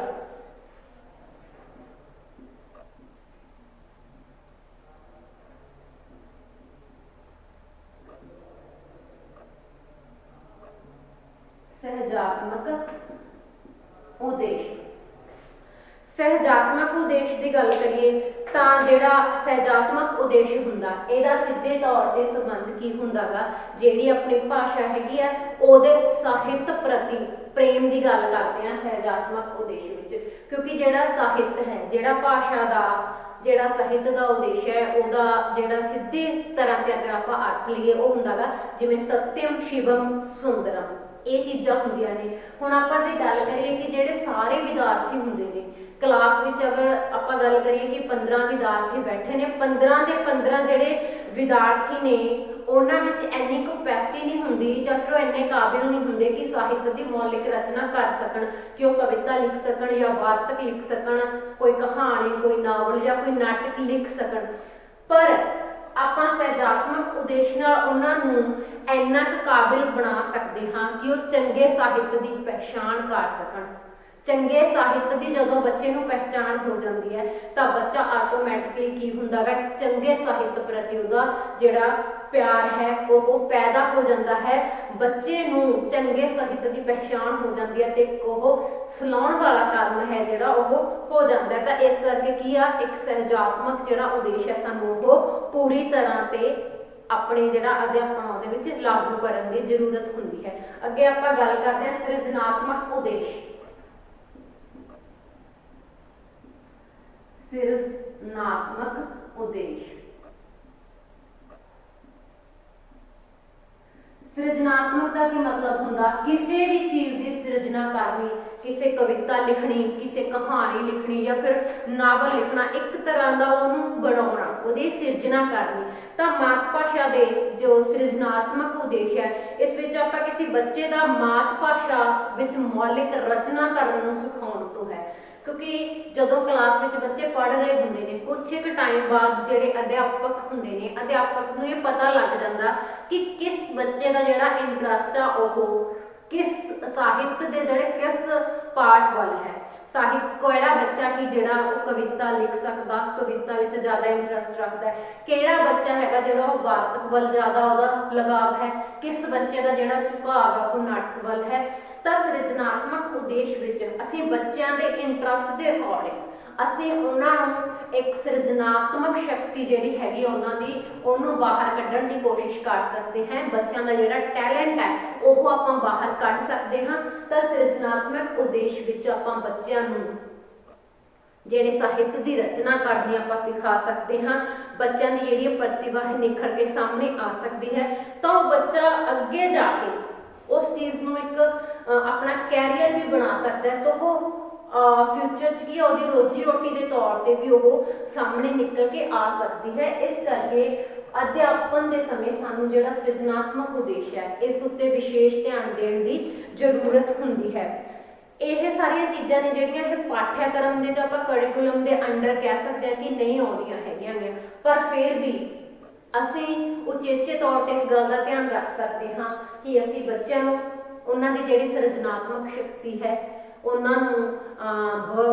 ਸਹਿਜਾਤਮਕ ਉਦੇਸ਼। ਸਹਿਜਾਤਮਕ ਉਦੇਸ਼ ਦੀ ਗੱਲ ਕਰੀਏ ਤਾਂ ਜਿਹੜਾ ਸਹਿਜਾਤਮਕ ਉਦੇਸ਼ ਹੁੰਦਾ, ਇਹਦਾ ਸਿੱਧੇ ਤੌਰ ਤੇ ਸੰਬੰਧ ਕੀ ਹੁੰਦਾ ਗਾ, ਜਿਹੜੀ ਆਪਣੀ ਭਾਸ਼ਾ ਹੈਗੀ ਆ ਉਹਦੇ ਸਾਹਿਤ ਪ੍ਰਤੀ ਪ੍ਰੇਮ ਦੀ ਗੱਲ ਕਰਦੇ ਹਾਂ ਸਹਿਜਾਤਮਕ ਉਦੇਸ਼ ਵਿੱਚ। ਕਿਉਂਕਿ ਜਿਹੜਾ ਸਾਹਿਤ ਹੈ, ਜਿਹੜਾ ਭਾਸ਼ਾ ਦਾ ਜਿਹੜਾ ਸਾਹਿਤ ਦਾ ਉਦੇਸ਼ ਹੈ, ਉਹਦਾ ਜਿਹੜਾ ਸਿੱਧੇ ਤਰ੍ਹਾਂ ਤੇ ਅਗਰ ਆਪਾਂ ਅਰਥ ਲਈਏ ਉਹ ਹੁੰਦਾ ਗਾ ਜਿਵੇਂ ਸਤਿਅਮ ਸ਼ਿਵਮ ਸੁੰਦਰਮ, ਇਹ ਚੀਜ਼ਾਂ ਹੁੰਦੀਆਂ ਨੇ। ਹੁਣ ਆਪਾਂ ਜੇ ਗੱਲ ਕਰੀਏ ਕਿ ਜਿਹੜੇ ਸਾਰੇ ਵਿਦਿਆਰਥੀ ਹੁੰਦੇ ਨੇ ਕਲਾਸ ਵਿੱਚ, ਅਗਰ ਆਪਾਂ ਗੱਲ ਕਰੀਏ ਕਿ 15 ਵਿਦਿਆਰਥੀ ਬੈਠੇ ਨੇ, 15 ਦੇ 15 ਜਿਹੜੇ ਵਿਦਿਆਰਥੀ ਨੇ ਉਹਨਾਂ ਵਿੱਚ ਇੰਨੀ ਕਪੈਸਿਟੀ ਨਹੀਂ ਹੁੰਦੀ ਜਾਂ ਫਿਰ ਉਹ ਇੰਨੇ ਕਾਬਿਲ ਨਹੀਂ ਹੁੰਦੇ ਕਿ ਸਾਹਿਤ ਦੀ ਮੌਲਿਕ ਰਚਨਾ ਕਰ ਸਕਣ, ਕਿ ਉਹ ਕਵਿਤਾ ਲਿਖ ਸਕਣ ਜਾਂ ਵਾਰਤਕ ਲਿਖ ਸਕਣ, ਕੋਈ ਕਹਾਣੀ, ਕੋਈ ਨਾਵਲ ਜਾਂ ਕੋਈ ਨਾਟਕ ਲਿਖ ਸਕਣ। ਪਰ ਆਪਾਂ ਸਹਿਜਾਤਮਕ ਉਦੇਸ਼ ਨਾਲ ਉਹਨਾਂ ਨੂੰ ਇੰਨਾ ਕੁ ਕਾਬਿਲ ਬਣਾ ਸਕਦੇ ਹਾਂ ਕਿ ਉਹ ਚੰਗੇ ਸਾਹਿਤ ਦੀ ਪਹਿਚਾਣ ਕਰ ਸਕਣ। ਚੰਗੇ ਸਾਹਿਤ ਦੀ ਜਦੋਂ ਬੱਚੇ ਨੂੰ ਪਹਿਚਾਣ ਹੋ ਜਾਂਦੀ ਹੈ ਤਾਂ ਬੱਚਾ ਆਟੋਮੈਟਿਕਲੀ ਕੀ ਹੁੰਦਾ ਗਾ, ਚੰਗੇ ਸਾਹਿਤ ਪ੍ਰਤੀ ਉਹਦਾ ਜਿਹੜਾ ਪਿਆਰ ਹੈ ਉਹ ਪੈਦਾ ਹੋ ਜਾਂਦਾ ਹੈ। ਬੱਚੇ ਨੂੰ ਚੰਗੇ ਸਾਹਿਤ ਦੀ ਪਹਿਚਾਣ ਹੋ ਜਾਂਦੀ ਹੈ ਤੇ ਉਹ ਸਲਾਉਣ ਵਾਲਾ ਕੰਮ ਹੈ ਜਿਹੜਾ ਉਹ ਹੋ ਜਾਂਦਾ ਹੈ। ਤਾਂ ਇਸ ਕਰਕੇ ਕੀ ਆ, ਇੱਕ ਸਹਿਜਾਤਮਕ ਜਿਹੜਾ ਉਦੇਸ਼ ਹੈ ਸਾਨੂੰ ਉਹ ਪੂਰੀ ਤਰ੍ਹਾਂ ਤੇ ਆਪਣੇ ਜਿਹੜਾ ਅਧਿਆਪਨ ਉਹਦੇ ਵਿੱਚ ਲਾਗੂ ਕਰਨ ਦੀ ਜ਼ਰੂਰਤ ਹੁੰਦੀ ਹੈ। ਅੱਗੇ ਆਪਾਂ ਗੱਲ ਕਰਦੇ ਹਾਂ ਸਿਰਜਣਾਤਮਕ ਉਦੇਸ਼। ਸਿਰਜਣਾਤਮਕ ਉਦੇਸ਼। ਸਿਰਜਣਾਤਮਕ ਦਾ ਕੀ ਮਤਲਬ ਹੁੰਦਾ, ਕਿਸੇ ਵੀ ਚੀਜ਼ ਦੀ ਸਿਰਜਣਾ ਕਰਨੀ, ਕਿਸੇ ਕਵਿਤਾ ਲਿਖਣੀ, ਕਿਸੇ ਕਹਾਣੀ ਲਿਖਣੀ ਜਾਂ ਫਿਰ ਨਾਵਲ ਲਿਖਣਾ, ਇੱਕ ਤਰ੍ਹਾਂ ਦਾ ਉਹਨੂੰ ਬਣਾਉਣਾ, ਉਹਦੀ ਸਿਰਜਣਾ ਕਰਨੀ। ਤਾਂ ਮਾਤ ਭਾਸ਼ਾ ਦੇ ਜੋ ਸਿਰਜਣਾਤਮਕ ਉਦੇਸ਼ ਹੈ, ਇਸ ਵਿੱਚ ਆਪਾਂ ਕਿਸੇ ਬੱਚੇ ਦਾ ਮਾਤ ਭਾਸ਼ਾ ਵਿੱਚ ਮੌਲਿਕ ਰਚਨਾ ਕਰਨ ਨੂੰ ਸਿਖਾਉਣ ਤੋਂ ਹੈ। ਕਿਉਂਕਿ ਜਦੋਂ ਕਲਾਸ ਵਿੱਚ ਬੱਚੇ ਪੜ੍ਹ ਰਹੇ ਹੁੰਦੇ ਨੇ, ਕੁਛ ਇੱਕ ਟਾਈਮ ਬਾਅਦ ਜਿਹੜੇ ਅਧਿਆਪਕ ਹੁੰਦੇ ਨੇ, ਅਧਿਆਪਕ ਨੂੰ ਇਹ ਪਤਾ ਲੱਗ ਜਾਂਦਾ ਕਿ ਕਿਸ ਬੱਚੇ ਦਾ ਜਿਹੜਾ ਇੰਟਰਸਟ ਆ ਉਹ ਕਿਸ ਸਾਹਿਤ ਦੇ ਜਿਹੜੇ ਕਿਸ ਪਾਠ ਵੱਲ ਹੈ। ਸਾਹਿਤ ਕਿਹੜਾ ਬੱਚਾ ਕਿ ਜਿਹੜਾ ਉਹ ਕਵਿਤਾ ਲਿਖ ਸਕਦਾ, ਕਵਿਤਾ ਵਿੱਚ ਜ਼ਿਆਦਾ ਇੰਟਰਸਟ ਰੱਖਦਾ ਹੈ, ਕਿਹੜਾ ਬੱਚਾ ਹੈਗਾ ਜਿਹੜਾ ਉਹ ਵਾਰਤਕ ਵੱਲ ਜ਼ਿਆਦਾ ਉਹਦਾ ਲਗਾਵ ਹੈ, ਕਿਸ ਬੱਚੇ ਦਾ ਜਿਹੜਾ ਝੁਕਾਅ ਹੈ ਉਹ ਨਾਟਕ ਵੱਲ ਹੈ। ਤਾਂ ਸਿਰਜਣਾਤਮਕ ਉਦੇਸ਼ ਵਿੱਚ ਅਸੀਂ ਬੱਚਿਆਂ ਦੇ ਇੰਟਰਸਟ ਦੇ ਅਕੋਰਡਿੰਗ ਅਸੀਂ ਉਹਨਾਂ ਨੂੰ ਇੱਕ ਸਿਰਜਣਾਤਮਕ ਸ਼ਕਤੀ ਜਿਹੜੀ ਹੈਗੀ ਉਹਨਾਂ ਦੀ ਉਹਨੂੰ ਬਾਹਰ ਕੱਢਣ ਦੀ ਕੋਸ਼ਿਸ਼ ਕਰ ਸਕਦੇ ਹਾਂ। ਬੱਚਿਆਂ ਦਾ ਜਿਹੜਾ ਟੈਲੈਂਟ ਹੈ ਉਹ ਆਪਾਂ ਬਾਹਰ ਕੱਢ ਸਕਦੇ ਹਾਂ। ਤਾਂ ਸਿਰਜਣਾਤਮਕ ਉਦੇਸ਼ ਵਿੱਚ ਆਪਾਂ ਬੱਚਿਆਂ ਨੂੰ ਜਿਹੜੇ ਸਾਹਿਤ ਦੀ ਰਚਨਾ ਕਰਨੀ ਆਪਾਂ ਸਿਖਾ ਸਕਦੇ ਹਾਂ। ਬੱਚਿਆਂ ਦੀ ਜਿਹੜੀ ਪ੍ਰਤਿਭਾ ਹੈ ਨਿਖਰ ਕੇ ਸਾਹਮਣੇ ਆ ਸਕਦੀ ਹੈ। ਤਾਂ ਉਹ ਬੱਚਾ ਅੱਗੇ ਜਾ ਕੇ ਉਸ ਚੀਜ਼ ਨੂੰ ਇੱਕ ਆਪਣਾ ਕੈਰੀਅਰ ਵੀ ਬਣਾ ਸਕਦਾ ਹੈ। ਤਾਂ ਉਹ ਫਿਊਚਰ 'ਚ ਕੀ ਉਹਦੀ ਰੋਜੀ ਰੋਟੀ ਦੇ ਤੌਰ ਤੇ ਵੀ ਉਹ ਸਾਹਮਣੇ ਨਿਕਲ ਕੇ ਆ ਸਕਦੀ ਹੈ। ਇਸ ਕਰਕੇ ਅਧਿਆਪਨ ਦੇ ਸਮੇਂ ਸਾਨੂੰ ਜਿਹੜਾ ਸਿਰਜਣਾਤਮਕ ਉਦੇਸ਼ ਹੈ ਇਸ ਉੱਤੇ ਵਿਸ਼ੇਸ਼ ਧਿਆਨ ਦੇਣ ਦੀ ਜ਼ਰੂਰਤ ਹੁੰਦੀ ਹੈ। ਇਹ ਸਾਰੀਆਂ ਚੀਜ਼ਾਂ ਨੇ ਜਿਹੜੀਆਂ ਇਹ ਪਾਠ्यक्रम ਦੇ ਜਾਂ ਆਪਾਂ ਕਰਿਕੂਲਮ ਦੇ ਅੰਡਰ ਕਹਿ ਸਕਦੇ ਹਾਂ ਕਿ ਨਹੀਂ ਆਉਂਦੀਆਂ ਹੈਗੀਆਂ ਨੇ, ਪਰ ਫਿਰ ਵੀ ਅਸੀਂ ਉਚੇਚੇ ਤੌਰ ਤੇ ਇਸ ਗੱਲ ਦਾ ਧਿਆਨ ਰੱਖ ਸਕਦੇ ਹਾਂ ਕਿ ਅਸੀਂ ਬੱਚਿਆਂ ਨੂੰ ਉਹਨਾਂ ਦੀ ਜਿਹੜੀ ਸਿਰਜਣਾਤਮਕ ਸ਼ਕਤੀ ਹੈ ਉਹਨਾਂ ਨੂੰ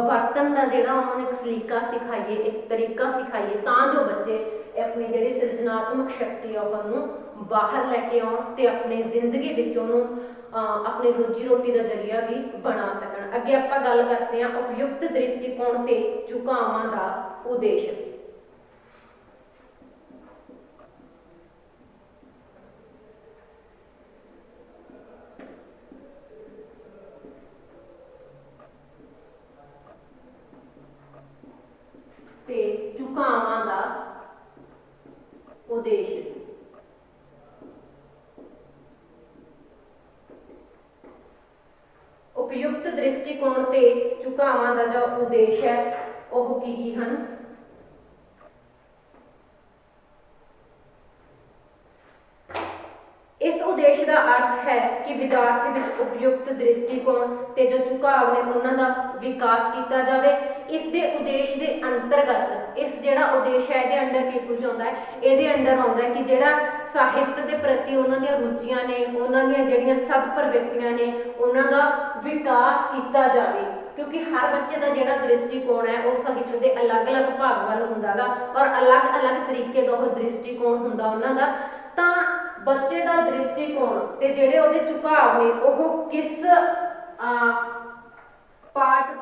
ਵਰਤਣ ਦਾ ਜਿਹੜਾ ਉਹਨਾਂ ਨੂੰ ਇੱਕ ਸਲੀਕਾ ਸਿਖਾਈਏ, ਇੱਕ ਤਰੀਕਾ ਸਿਖਾਈਏ ਤਾਂ ਜੋ ਬੱਚੇ ਆਪਣੀ ਜਿਹੜੀ ਸਿਰਜਣਾਤਮਕ ਸ਼ਕਤੀ ਆ ਉਹਨੂੰ ਬਾਹਰ ਲੈ ਕੇ ਆਉਣ ਤੇ ਆਪਣੀ ਜ਼ਿੰਦਗੀ ਵਿੱਚ ਉਹਨੂੰ ਆਪਣੀ ਰੋਜੀ ਰੋਟੀ ਦਾ ਜ਼ਰੀਆ ਵੀ ਬਣਾ ਸਕਣ। ਅੱਗੇ ਆਪਾਂ ਗੱਲ ਕਰਦੇ ਹਾਂ ਉਪਯੁਕਤ ਦ੍ਰਿਸ਼ਟੀਕੋਣ ਤੇ ਝੁਕਾਵਾਂ ਦਾ ਉਦੇਸ਼। ਤੇ ਝੁਕਾਵਾਂ ਦਾ ਉਦੇਸ਼। ਉਪਯੁਕਤ ਦ੍ਰਿਸ਼ਟੀਕੋਣ ਤੇ ਝੁਕਾਵਾਂ ਦਾ ਜੋ ਉਦੇਸ਼ ਹੈ ਉਹ ਕੀ ਹਨ। ਇਸ ਉਦੇਸ਼ ਦਾ ਅਰਥ ਹੈ ਕਿ ਵਿਦਿਆਰਥੀ ਵਿੱਚ ਉਪਯੁਕਤ ਦ੍ਰਿਸ਼ਟੀਕੋਣ ਤੇ ਜੋ ਝੁਕਾਵ ਨੇ ਉਹਨਾਂ ਦਾ ਵਿਕਾਸ ਕੀਤਾ ਜਾਵੇ। ਇਸ ਦੇ ਉਦੇਸ਼ ਦੇ ਅੰਤਰਗਤ ਇਸ ਜਿਹੜਾ ਉਦੇਸ਼ ਹੈ ਇਹਦੇ ਅੰਡਰ ਕੀ ਕੁਝ ਆਉਂਦਾ ਹੈ, ਇਹਦੇ ਅੰਡਰ ਆਉਂਦਾ ਹੈ ਕਿ ਜਿਹੜਾ ਸਾਹਿਤ ਦੇ ਪ੍ਰਤੀ ਉਹਨਾਂ ਦੀਆਂ ਰੁਚੀਆਂ ਨੇ, ਉਹਨਾਂ ਦੀਆਂ ਜਿਹੜੀਆਂ ਸਦ ਪ੍ਰਵਿਰਤੀਆਂ ਨੇ ਉਹਨਾਂ ਦਾ ਵਿਕਾਸ ਕੀਤਾ ਜਾਵੇ, ਕਿਉਂਕਿ ਹਰ ਬੱਚੇ ਦਾ ਜਿਹੜਾ ਦ੍ਰਿਸ਼ਟੀਕੋਣ ਹੈ ਉਹ ਸਾਹਿਤ ਦੇ ਅਲੱਗ-ਅਲੱਗ ਭਾਗ ਵੱਲ ਹੁੰਦਾ ਗਾ ਔਰ ਅਲੱਗ-ਅਲੱਗ ਤਰੀਕੇ ਦਾ ਉਹ ਦ੍ਰਿਸ਼ਟੀਕੋਣ ਹੁੰਦਾ ਉਹਨਾਂ ਦਾ। ਤਾਂ ਬੱਚੇ ਦਾ ਦ੍ਰਿਸ਼ਟੀਕੋਣ ਤੇ ਜਿਹੜੇ ਉਹਦੇ ਝੁਕਾਅ ਨੇ ਉਹ ਕਿਸ ਪਾਰਟ